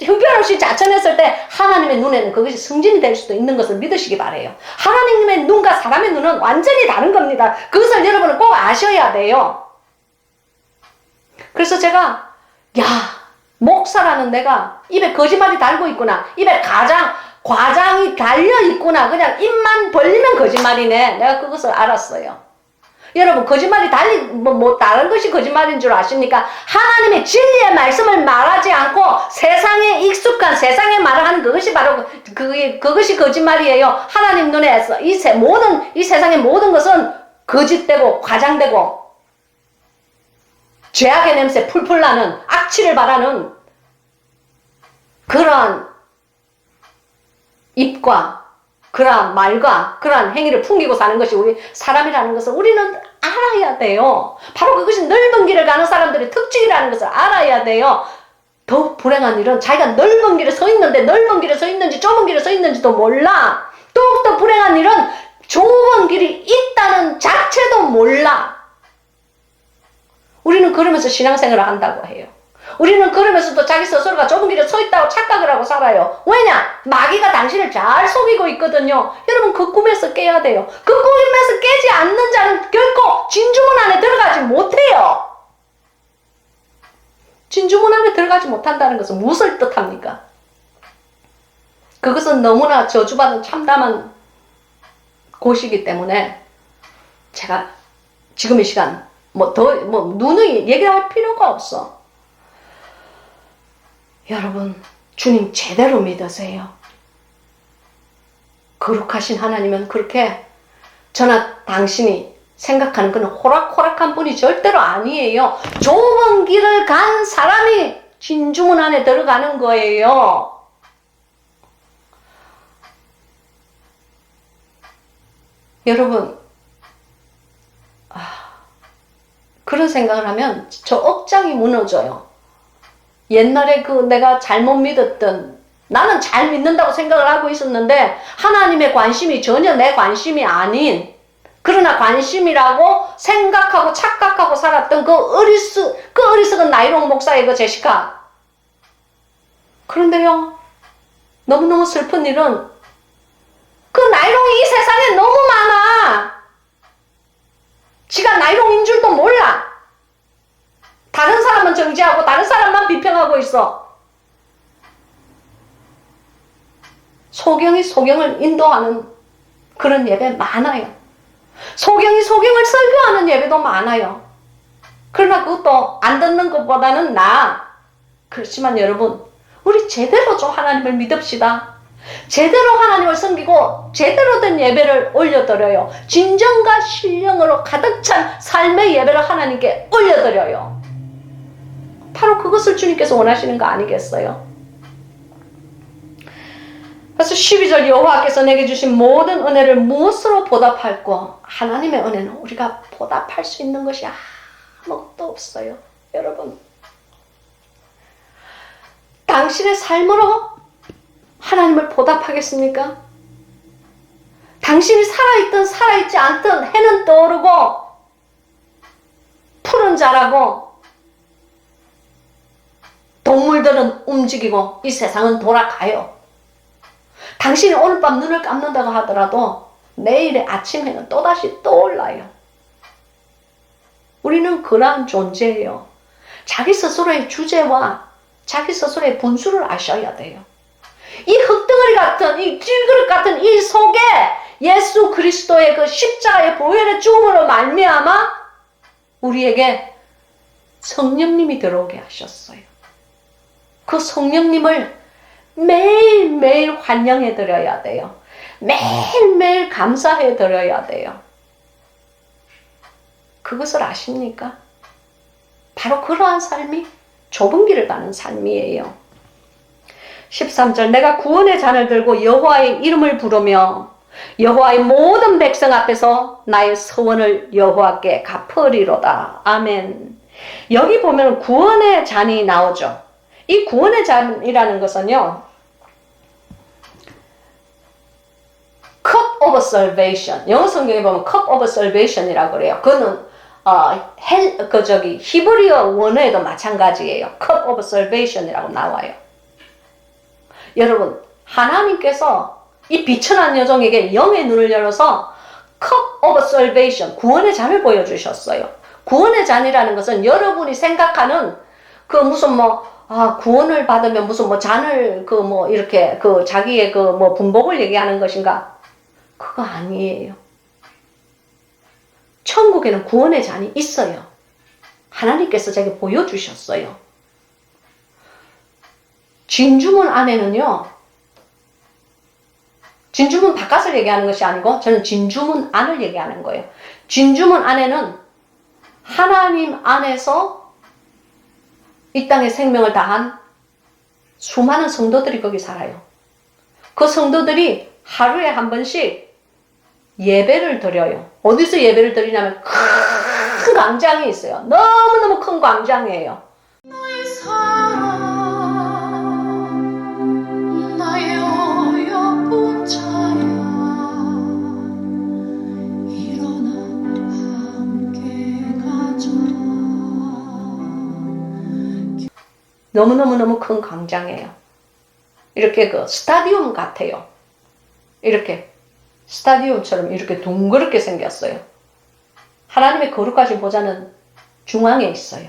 형편없이 자천했을 때 하나님의 눈에는 그것이 승진이 될 수도 있는 것을 믿으시기 바래요. 하나님의 눈과 사람의 눈은 완전히 다른 겁니다. 그것을 여러분은 꼭 아셔야 돼요. 그래서 제가 목사라는 내가 입에 거짓말이 달고 있구나. 입에 과장이 달려 있구나. 그냥 입만 벌리면 거짓말이네. 내가 그것을 알았어요. 여러분, 거짓말이 다른 것이 거짓말인 줄 아십니까? 하나님의 진리의 말씀을 말하지 않고 세상에 익숙한 세상의 말을 하는 그것이 바로 그것이 거짓말이에요. 하나님 눈에서 이 세상의 모든 것은 거짓되고 과장되고 죄악의 냄새 풀풀 나는 악취를 바라는 그러한 입과 그러한 말과 그러한 행위를 풍기고 사는 것이 우리 사람이라는 것을 우리는 알아야 돼요. 바로 그것이 넓은 길을 가는 사람들의 특징이라는 것을 알아야 돼요. 더 불행한 일은 자기가 넓은 길에 서 있는데 넓은 길에 서 있는지 좁은 길에 서 있는지도 몰라. 더욱더 불행한 일은 좁은 길이 있다는 자체도 몰라. 우리는 그러면서 신앙생활을 한다고 해요. 우리는 그러면서도 자기 스스로가 좁은 길에 서 있다고 착각을 하고 살아요. 왜냐? 마귀가 당신을 잘 속이고 있거든요. 여러분, 그 꿈에서 깨야 돼요. 그 꿈에서 깨지 않는 자는 결코 진주문 안에 들어가지 못해요. 진주문 안에 들어가지 못한다는 것은 무엇을 뜻합니까? 그것은 너무나 저주받은 참담한 곳이기 때문에 제가 지금 이 시간 누누이 얘기할 필요가 없어. 여러분, 주님 제대로 믿으세요. 거룩하신 하나님은 그렇게 저나 당신이 생각하는 그런 호락호락한 분이 절대로 아니에요. 좁은 길을 간 사람이 진주문 안에 들어가는 거예요. 여러분, 그런 생각을 하면 저 억장이 무너져요. 옛날에 내가 잘못 믿었던, 나는 잘 믿는다고 생각을 하고 있었는데 하나님의 관심이 전혀 내 관심이 아닌, 그러나 관심이라고 생각하고 착각하고 살았던 그 어리석은 나이롱 목사의 그 제시카. 그런데요, 너무너무 슬픈 일은 그 나이롱이 이 세상에 너무 많아. 지가 나이롱인 줄도 몰라. 다른 사람은 정죄하고 다른 사람만 비평하고 있어. 소경이 소경을 인도하는 그런 예배 많아요. 소경이 소경을 설교하는 예배도 많아요. 그러나 그것도 안 듣는 것보다는 나아. 그렇지만 여러분, 우리 제대로 좀 하나님을 믿읍시다. 제대로 하나님을 섬기고 제대로 된 예배를 올려드려요. 진정과 신령으로 가득 찬 삶의 예배를 하나님께 올려드려요. 바로 그것을 주님께서 원하시는 거 아니겠어요? 그래서 12절, 여호와께서 내게 주신 모든 은혜를 무엇으로 보답할꼬? 하나님의 은혜는 우리가 보답할 수 있는 것이 아무것도 없어요. 여러분, 당신의 삶으로 하나님을 보답하겠습니까? 당신이 살아있든 살아있지 않든 해는 떠오르고 푸른 자라고 동물들은 움직이고 이 세상은 돌아가요. 당신이 오늘 밤 눈을 감는다고 하더라도 내일의 아침 해는 또다시 떠올라요. 우리는 그러한 존재예요. 자기 스스로의 주제와 자기 스스로의 분수를 아셔야 돼요. 이 흙덩어리 같은, 이 찔그릇 같은 이 속에 예수 그리스도의 그 십자가의 보혈의 죽음으로 말미암아 우리에게 성령님이 들어오게 하셨어요. 그 성령님을 매일매일 환영해 드려야 돼요. 매일매일 감사해 드려야 돼요. 그것을 아십니까? 바로 그러한 삶이 좁은 길을 가는 삶이에요. 13절 내가 구원의 잔을 들고 여호와의 이름을 부르며 여호와의 모든 백성 앞에서 나의 서원을 여호와께 갚으리로다. 아멘. 여기 보면 구원의 잔이 나오죠. 이 구원의 잔이라는 것은요, cup of salvation. 영어 성경에 보면 cup of salvation이라고 그래요. 그거는 히브리어 원어에도 마찬가지예요. cup of salvation이라고 나와요. 여러분, 하나님께서 이 비천한 여종에게 영의 눈을 열어서 cup of salvation, 구원의 잔을 보여주셨어요. 구원의 잔이라는 것은 여러분이 생각하는 그 무슨 구원을 받으면 무슨 잔을 이렇게 자기의 분복을 얘기하는 것인가? 그거 아니에요. 천국에는 구원의 잔이 있어요. 하나님께서 제게 보여주셨어요. 진주문 안에는요, 진주문 바깥을 얘기하는 것이 아니고 저는 진주문 안을 얘기하는 거예요. 진주문 안에는 하나님 안에서 이 땅에 생명을 다한 수많은 성도들이 거기 살아요. 그 성도들이 하루에 한 번씩 예배를 드려요. 어디서 예배를 드리냐면 큰 광장이 있어요. 너무너무 큰 광장이에요. 나의 사랑 나의 어여쁜 자야 일어나 함께 가자. 너무너무 큰 광장이에요. 이렇게 스타디움 같아요. 이렇게 스타디움처럼 이렇게 둥그렇게 생겼어요. 하나님의 거룩하신 보좌는 중앙에 있어요.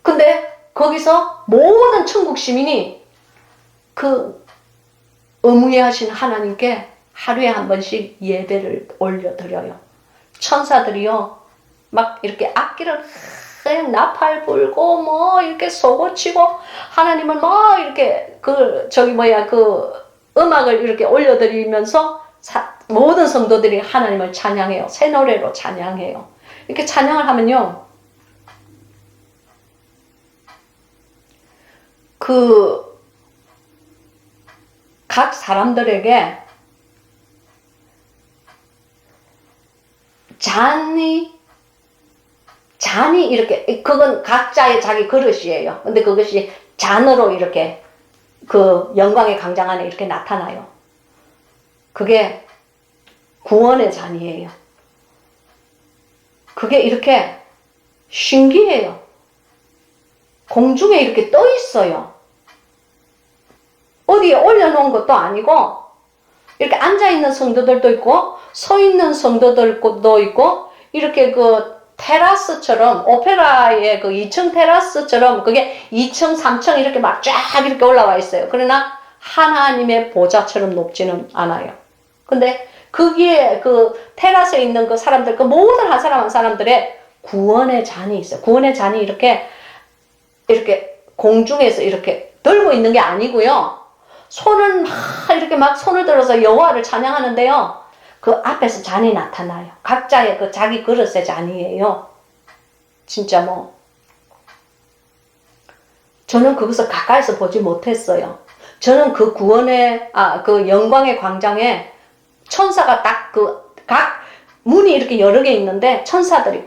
근데 거기서 모든 천국 시민이 그 의무예하신 하나님께 하루에 한 번씩 예배를 올려드려요. 천사들이요, 막 이렇게 악기를 그냥 나팔 불고 이렇게 소고치고 하나님을 이렇게 음악을 이렇게 올려드리면서 모든 성도들이 하나님을 찬양해요. 새 노래로 찬양해요. 이렇게 찬양을 하면요, 각 사람들에게 잔이 이렇게, 그건 각자의 자기 그릇이에요. 근데 그것이 잔으로 이렇게 영광의 광장 안에 이렇게 나타나요. 그게 구원의 잔이에요. 그게 이렇게 신기해요. 공중에 이렇게 떠 있어요. 어디에 올려놓은 것도 아니고, 이렇게 앉아있는 성도들도 있고, 서 있는 성도들도 있고, 이렇게 테라스처럼, 오페라의 2층 테라스처럼 그게 2층, 3층 이렇게 막 쫙 이렇게 올라와 있어요. 그러나 하나님의 보좌처럼 높지는 않아요. 근데 거기에 테라스에 있는 사람들, 모든 한 사람 한 사람들의 구원의 잔이 있어요. 구원의 잔이 이렇게 공중에서 이렇게 들고 있는 게 아니고요. 손을 손을 들어서 여호와를 찬양하는데요. 그 앞에서 잔이 나타나요. 각자의 자기 그릇의 잔이에요. 진짜 저는 거기서 가까이서 보지 못했어요. 저는 그 구원의, 영광의 광장에 천사가 각 문이 이렇게 여러 개 있는데 천사들이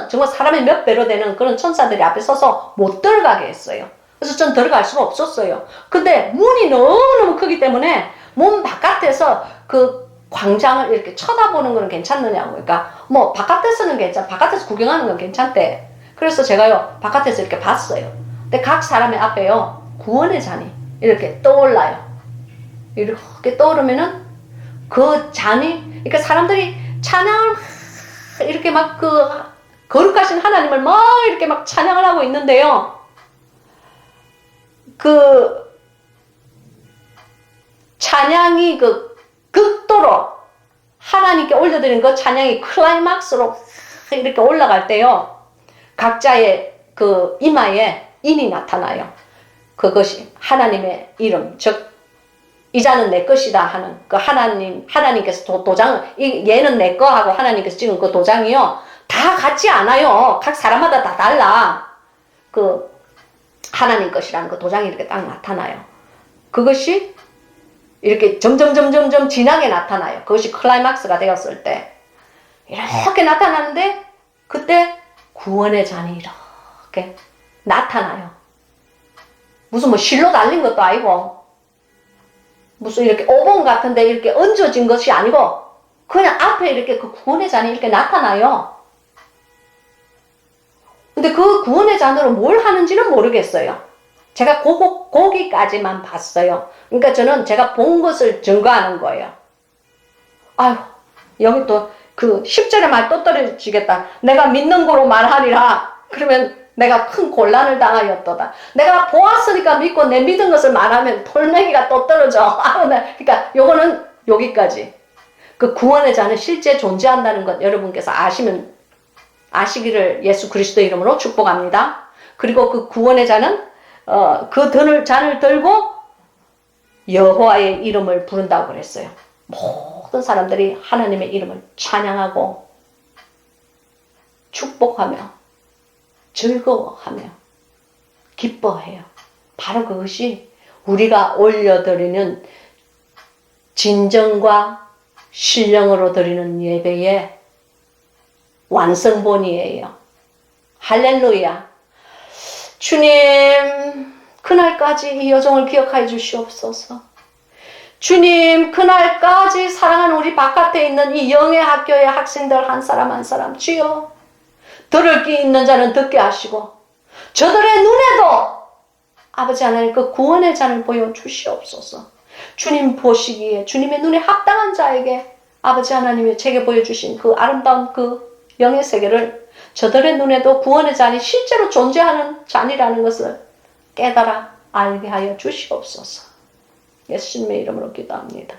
정말 사람의 몇 배로 되는 그런 천사들이 앞에 서서 못 들어가게 했어요. 그래서 전 들어갈 수가 없었어요. 근데 문이 너무너무 크기 때문에 문 바깥에서 광장을 이렇게 쳐다보는 건 괜찮느냐고. 그러니까 바깥에서는 바깥에서 구경하는 건 괜찮대. 그래서 제가요, 바깥에서 이렇게 봤어요. 근데 각 사람의 앞에요, 구원의 잔이 이렇게 떠올라요. 이렇게 떠오르면은 그 잔이, 그러니까 사람들이 찬양을 이렇게 막 거룩하신 하나님을 막 이렇게 막 찬양을 하고 있는데요. 그 찬양이 극도로 하나님께 올려드린 그 찬양이 클라이막스로 이렇게 올라갈 때요. 각자의 그 이마에 인이 나타나요. 그것이 하나님의 이름, 즉 이자는 내 것이다 하는 그 하나님께서 도장을, 얘는 내 거 하고 하나님께서 찍은 그 도장이요. 다 같지 않아요. 각 사람마다 다 달라. 그 하나님 것이라는 그 도장이 이렇게 딱 나타나요. 그것이 이렇게 점점 진하게 나타나요. 그것이 클라이막스가 되었을 때 이렇게 나타나는데 그때 구원의 잔이 이렇게 나타나요. 무슨 뭐 실로 달린 것도 아니고 무슨 이렇게 오봉 같은데 이렇게 얹어진 것이 아니고 그냥 앞에 이렇게 그 구원의 잔이 이렇게 나타나요. 근데 그 구원의 잔으로 뭘 하는지는 모르겠어요. 제가 거기까지만 봤어요. 그러니까 저는 제가 본 것을 증거하는 거예요. 아유, 여기 또 그 10절의 말 또 떨어지겠다. 내가 믿는 거로 말하리라. 그러면 내가 큰 곤란을 당하였도다. 내가 보았으니까 믿고 내 믿은 것을 말하면 돌멩이가 또 떨어져. 그러니까 요거는 여기까지. 그 구원의 잔은 실제 존재한다는 것 여러분께서 아시기를 예수 그리스도의 이름으로 축복합니다. 그리고 그 구원의 잔은 그 잔을 들고 여호와의 이름을 부른다고 그랬어요. 모든 사람들이 하나님의 이름을 찬양하고 축복하며 즐거워하며 기뻐해요. 바로 그것이 우리가 올려드리는 진정과 신령으로 드리는 예배의 완성본이에요. 할렐루야. 주님, 그날까지 이 여정을 기억하여 주시옵소서. 주님, 그날까지 사랑하는 우리 바깥에 있는 이 영의 학교의 학생들 한 사람 한 사람 주여 들을 귀 있는 자는 듣게 하시고 저들의 눈에도 아버지 하나님 그 구원의 잔을 보여주시옵소서. 주님 보시기에 주님의 눈에 합당한 자에게 아버지 하나님이 제게 보여주신 그 아름다운 그 영의 세계를 저들의 눈에도 구원의 잔이 실제로 존재하는 잔이라는 것을 깨달아 알게 하여 주시옵소서. 예수님의 이름으로 기도합니다.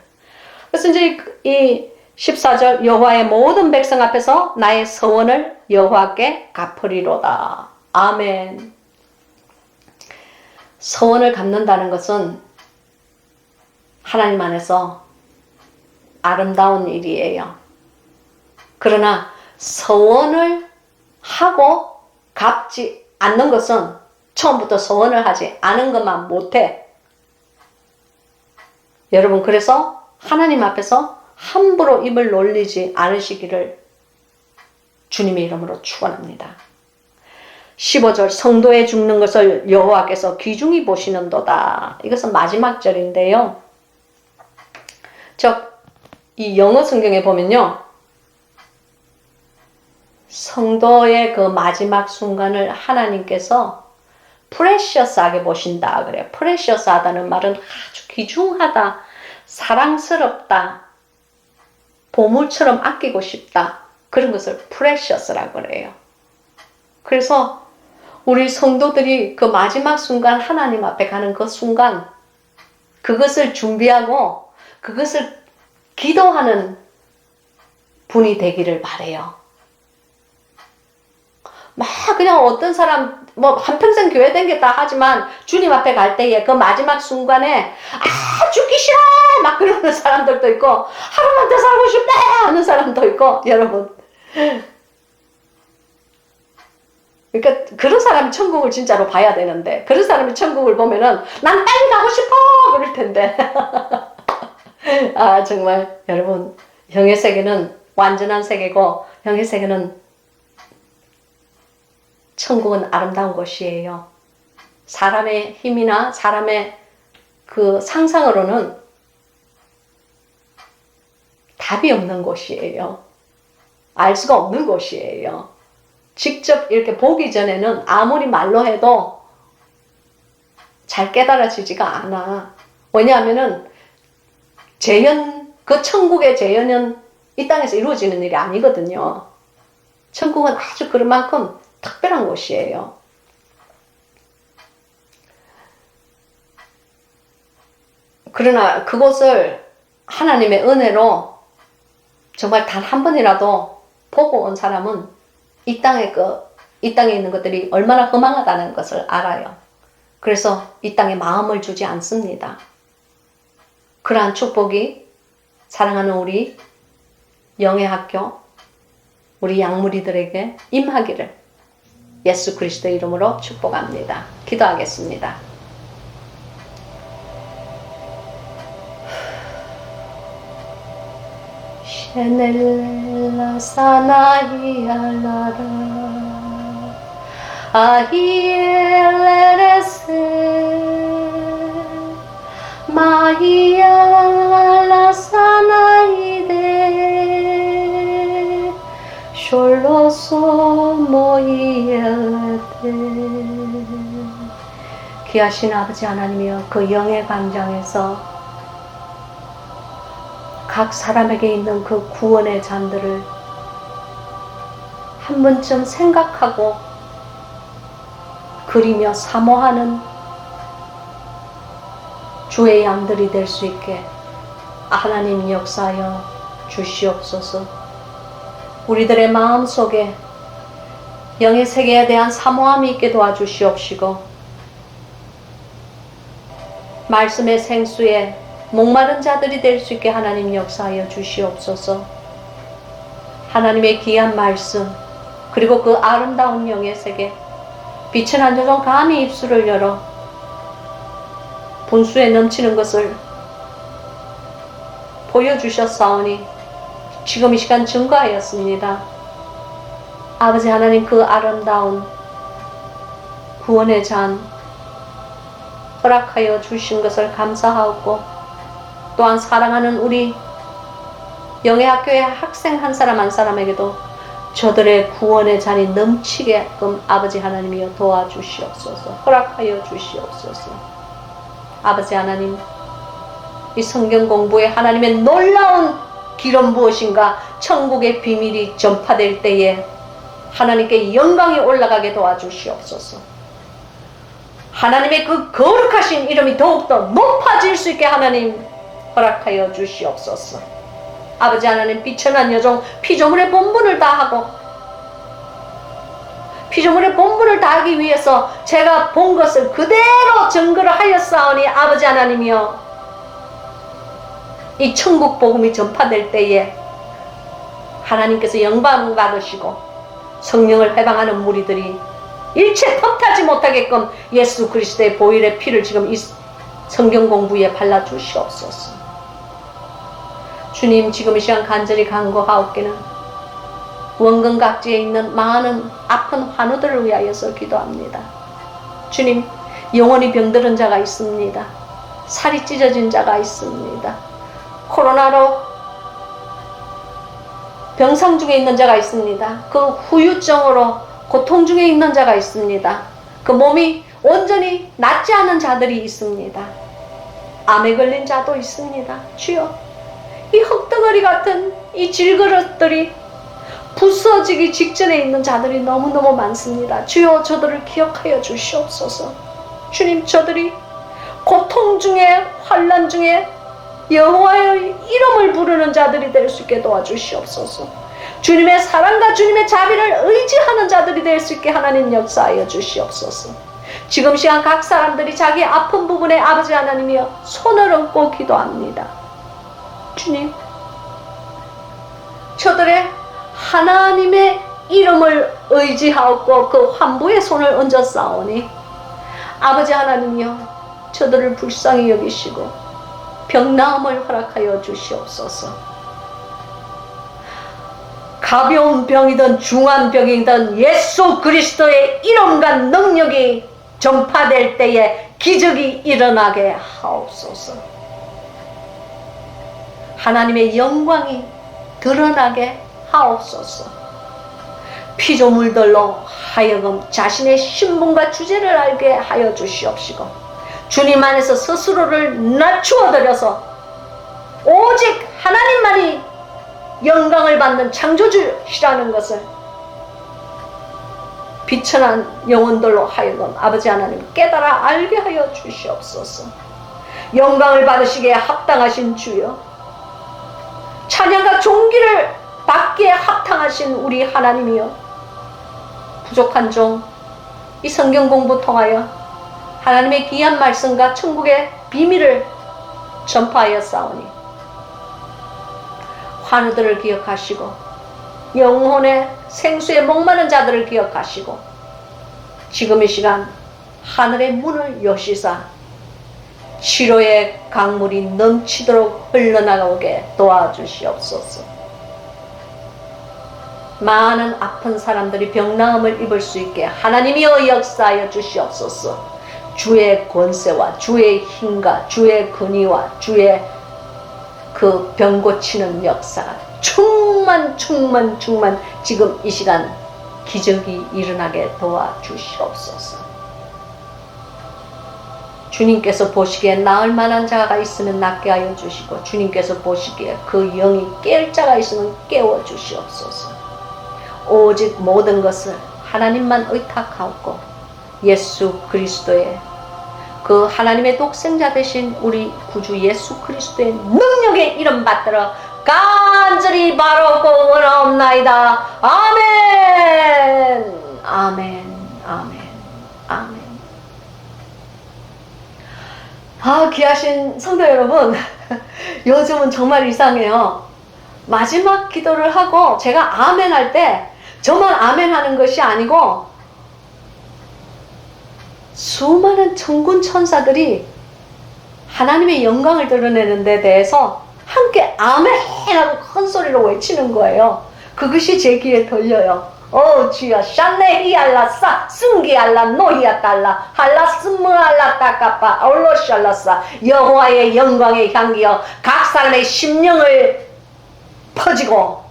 그래서 이제 이 14절 여호와의 모든 백성 앞에서 나의 서원을 여호와께 갚으리로다. 아멘. 서원을 갚는다는 것은 하나님 안에서 아름다운 일이에요. 그러나 서원을 하고 갚지 않는 것은 처음부터 서원을 하지 않은 것만 못해. 여러분, 그래서 하나님 앞에서 함부로 입을 놀리지 않으시기를 주님의 이름으로 축원합니다. 15절 성도의 죽는 것을 여호와께서 귀중히 보시는도다. 이것은 마지막 절인데요. 이 영어 성경에 보면요. 성도의 그 마지막 순간을 하나님께서 프레셔스하게 보신다 그래요. 프레셔스하다는 말은 아주 귀중하다, 사랑스럽다, 보물처럼 아끼고 싶다, 그런 것을 프레셔스라고 그래요. 그래서 우리 성도들이 그 마지막 순간 하나님 앞에 가는 그 순간 그것을 준비하고 그것을 기도하는 분이 되기를 바래요. 막 그냥 어떤 사람 뭐 한평생 교회 다녔다 하지만 주님 앞에 갈 때에 그 마지막 순간에 죽기 싫어 막 그러는 사람들도 있고 하루만 더 살고 싶다 하는 사람도 있고 여러분, 그러니까 그런 사람이 천국을 진짜로 봐야 되는데 그런 사람이 천국을 보면은 난 빨리 가고 싶어 그럴 텐데 정말 여러분, 영의 세계는 완전한 세계고 영의 세계는 천국은 아름다운 곳이에요. 사람의 힘이나 사람의 그 상상으로는 답이 없는 곳이에요. 알 수가 없는 곳이에요. 직접 이렇게 보기 전에는 아무리 말로 해도 잘 깨달아지지가 않아. 왜냐하면은 그 천국의 재현은 이 땅에서 이루어지는 일이 아니거든요. 천국은 아주 그만큼 특별한 곳이에요. 그러나 그곳을 하나님의 은혜로 정말 단 한 번이라도 보고 온 사람은 이 땅에 있는 것들이 얼마나 허망하다는 것을 알아요. 그래서 이 땅에 마음을 주지 않습니다. 그러한 축복이 사랑하는 우리 영의 학교, 우리 양무리들에게 임하기를 예수 그리스도의 이름으로 축복합니다. 기도하겠습니다. 샤넬라 사나이알라라 아히엘레레세 마히알라 사나이데 숄로소 모이엘레테 귀하신 아버지 하나님이여 그 영의 광장에서 각 사람에게 있는 그 구원의 잔들을 한 번쯤 생각하고 그리며 사모하는 주의 양들이 될 수 있게 하나님 역사하여 주시옵소서. 우리들의 마음속에 영의 세계에 대한 사모함이 있게 도와주시옵시고 말씀의 생수에 목마른 자들이 될 수 있게 하나님 역사하여 주시옵소서. 하나님의 귀한 말씀 그리고 그 아름다운 영의 세계 빛은 한 조정 감히 입술을 열어 분수에 넘치는 것을 보여주셨사오니 지금 이 시간 증거하였습니다. 아버지 하나님 그 아름다운 구원의 잔 허락하여 주신 것을 감사하고 또한 사랑하는 우리 영의 학교의 학생 한 사람 한 사람에게도 저들의 구원의 잔이 넘치게끔 아버지 하나님이여 도와주시옵소서. 허락하여 주시옵소서. 아버지 하나님 이 성경 공부에 하나님의 놀라운 길은 무엇인가 천국의 비밀이 전파될 때에 하나님께 영광이 올라가게 도와주시옵소서. 하나님의 그 거룩하신 이름이 더욱더 높아질 수 있게 하나님 허락하여 주시옵소서. 아버지 하나님 비천한 여종 피조물의 본분을 다하고 피조물의 본분을 다하기 위해서 제가 본 것을 그대로 증거를 하였사오니 아버지 하나님이여 이 천국 복음이 전파될 때에 하나님께서 영광 받으시고 성령을 해방하는 무리들이 일체 틈타지 못하게끔 예수 그리스도의 보혈의 피를 지금 이 성경 공부에 발라주시옵소서. 주님 지금 이 시간 간절히 간구하옵기는 원근각지에 있는 많은 아픈 환우들을 위하여서 기도합니다. 주님 영혼이 병들은 자가 있습니다. 살이 찢어진 자가 있습니다. 코로나로 병상 중에 있는 자가 있습니다. 그 후유증으로 고통 중에 있는 자가 있습니다. 그 몸이 온전히 낫지 않은 자들이 있습니다. 암에 걸린 자도 있습니다. 주여 이 흙덩어리 같은 이 질그릇들이 부서지기 직전에 있는 자들이 너무너무 많습니다. 주여 저들을 기억하여 주시옵소서. 주님 저들이 고통 중에 환난 중에 여호와의 이름을 부르는 자들이 될 수 있게 도와주시옵소서. 주님의 사랑과 주님의 자비를 의지하는 자들이 될 수 있게 하나님 역사하여 주시옵소서. 지금 시간 각 사람들이 자기 아픈 부분에 아버지 하나님이여 손을 얹고 기도합니다. 주님 저들의 하나님의 이름을 의지하고 그 환부의 손을 얹었사오니 아버지 하나님이여 저들을 불쌍히 여기시고 병나음을 허락하여 주시옵소서. 가벼운 병이든 중한 병이든 예수 그리스도의 이름과 능력이 전파될 때에 기적이 일어나게 하옵소서. 하나님의 영광이 드러나게 하옵소서. 피조물들로 하여금 자신의 신분과 주제를 알게 하여 주시옵시고 주님 안에서 스스로를 낮추어 드려서 오직 하나님만이 영광을 받는 창조주시라는 것을 비천한 영혼들로 하여금 아버지 하나님 깨달아 알게 하여 주시옵소서. 영광을 받으시기에 합당하신 주여, 찬양과 존귀를 받기에 합당하신 우리 하나님이여, 부족한 종 이 성경 공부 통하여 하나님의 귀한 말씀과 천국의 비밀을 전파하여 싸우니 환우들을 기억하시고 영혼의 생수에 목마른 자들을 기억하시고 지금 이 시간 하늘의 문을 여시사 치료의 강물이 넘치도록 흘러나가게 도와주시옵소서. 많은 아픈 사람들이 병나음을 입을 수 있게 하나님이여 역사하여 주시옵소서. 주의 권세와 주의 힘과 주의 근위와 주의 그 병 고치는 역사가 충만 지금 이 시간 기적이 일어나게 도와주시옵소서. 주님께서 보시기에 나을 만한 자가 있으면 낫게 하여 주시고 주님께서 보시기에 그 영이 깰 자가 있으면 깨워 주시옵소서. 오직 모든 것을 하나님만 의탁하고 예수 그리스도의 그 하나님의 독생자 되신 우리 구주 예수 그리스도의 능력의 이름 받들어 간절히 바라고 원하옵나이다. 아멘. 아멘. 아멘. 아멘. 귀하신 성도 여러분, 요즘은 정말 이상해요. 마지막 기도를 하고 제가 아멘 할 때 저만 아멘 하는 것이 아니고 수많은 천군 천사들이 하나님의 영광을 드러내는 데 대해서 함께 아멘 하고 큰 소리로 외치는 거예요. 그것이 제 귀에 들려요. 주여 샤네히 알라싸 승기 알라 노히야 달라 할라 스무 알라 따까빠 올로샬라싸 여호와의 영광의 향기여 각 사람의 심령을 퍼지고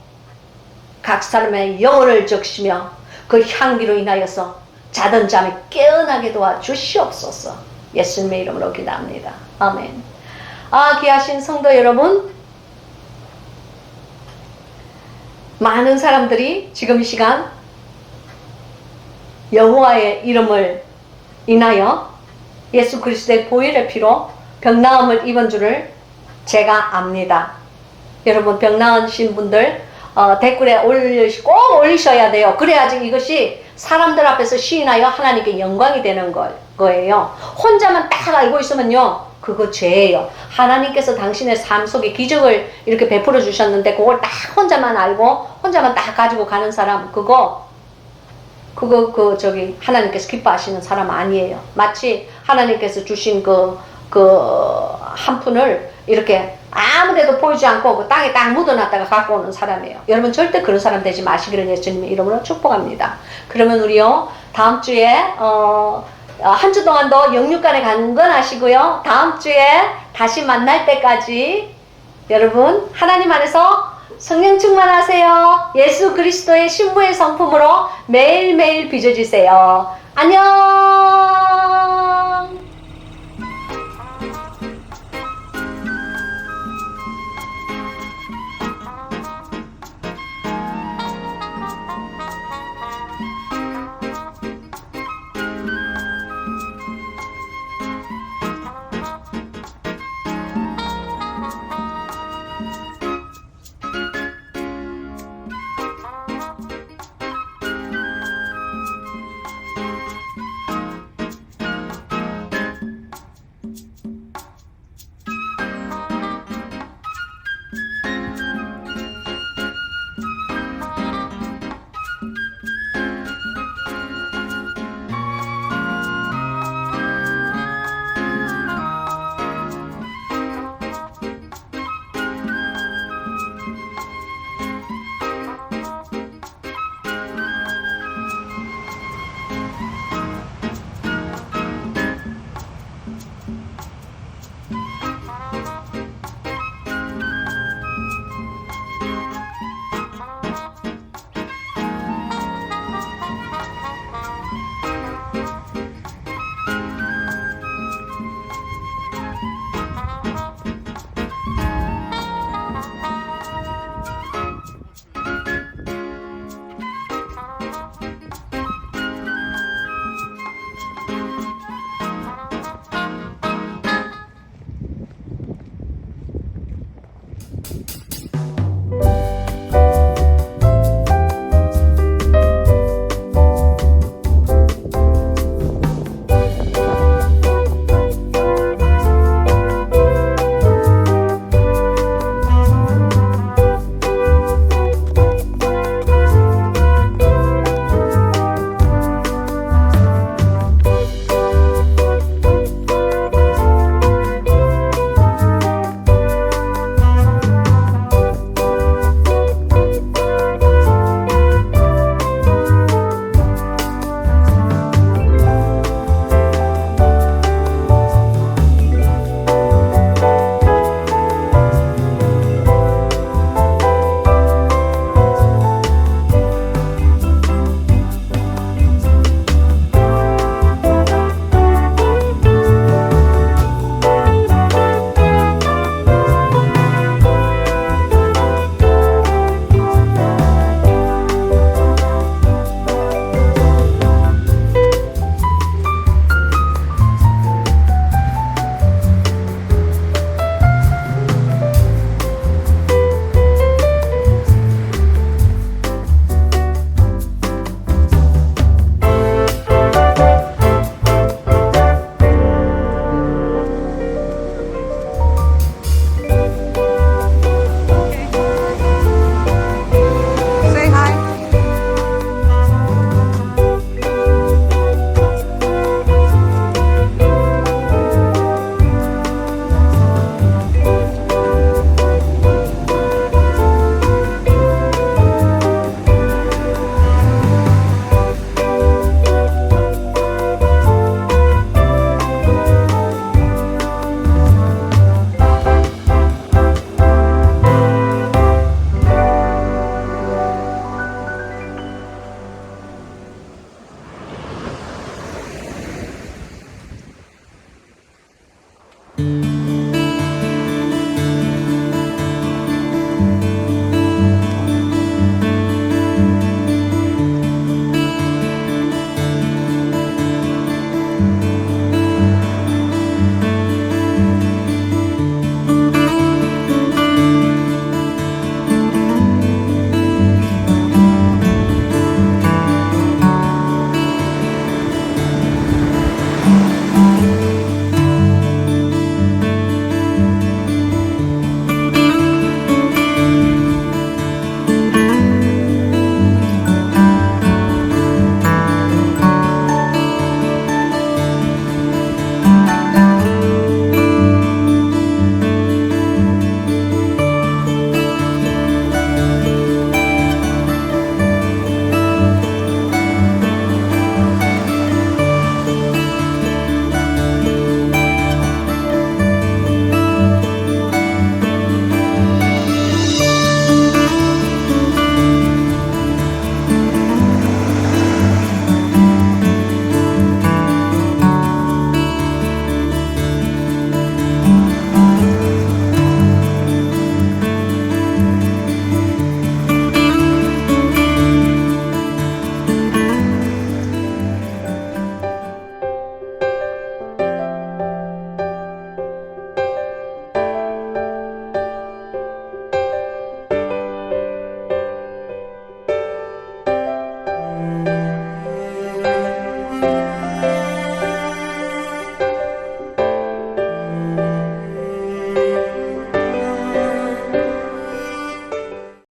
각 사람의 영혼을 적시며 그 향기로 인하여서 자던 잠이 깨어나게 도와주시옵소서. 예수님의 이름으로 기도합니다. 아멘. 귀하신 성도 여러분, 많은 사람들이 지금 이 시간 여호와의 이름을 인하여 예수 그리스도의 보혈의 피로 병나음을 입은 줄을 제가 압니다. 여러분 병 나으신 분들 댓글에 꼭 올리셔야 돼요. 그래야지 이것이 사람들 앞에서 시인하여 하나님께 영광이 되는 거예요. 혼자만 딱 알고 있으면요, 그거 죄예요. 하나님께서 당신의 삶 속에 기적을 이렇게 베풀어 주셨는데 그걸 딱 혼자만 알고 혼자만 딱 가지고 가는 사람, 그거 하나님께서 기뻐하시는 사람 아니에요. 마치 하나님께서 주신 한 푼을 이렇게 아무데도 보이지 않고 그 땅에 딱 묻어놨다가 갖고 오는 사람이에요. 여러분 절대 그런 사람 되지 마시기를 예수님의 이름으로 축복합니다. 그러면 우리요, 다음 주에 한 주 동안도 영육간에 강건하시고요, 다음 주에 다시 만날 때까지 여러분 하나님 안에서 성령 충만하세요. 예수 그리스도의 신부의 성품으로 매일매일 빚어지세요. 안녕.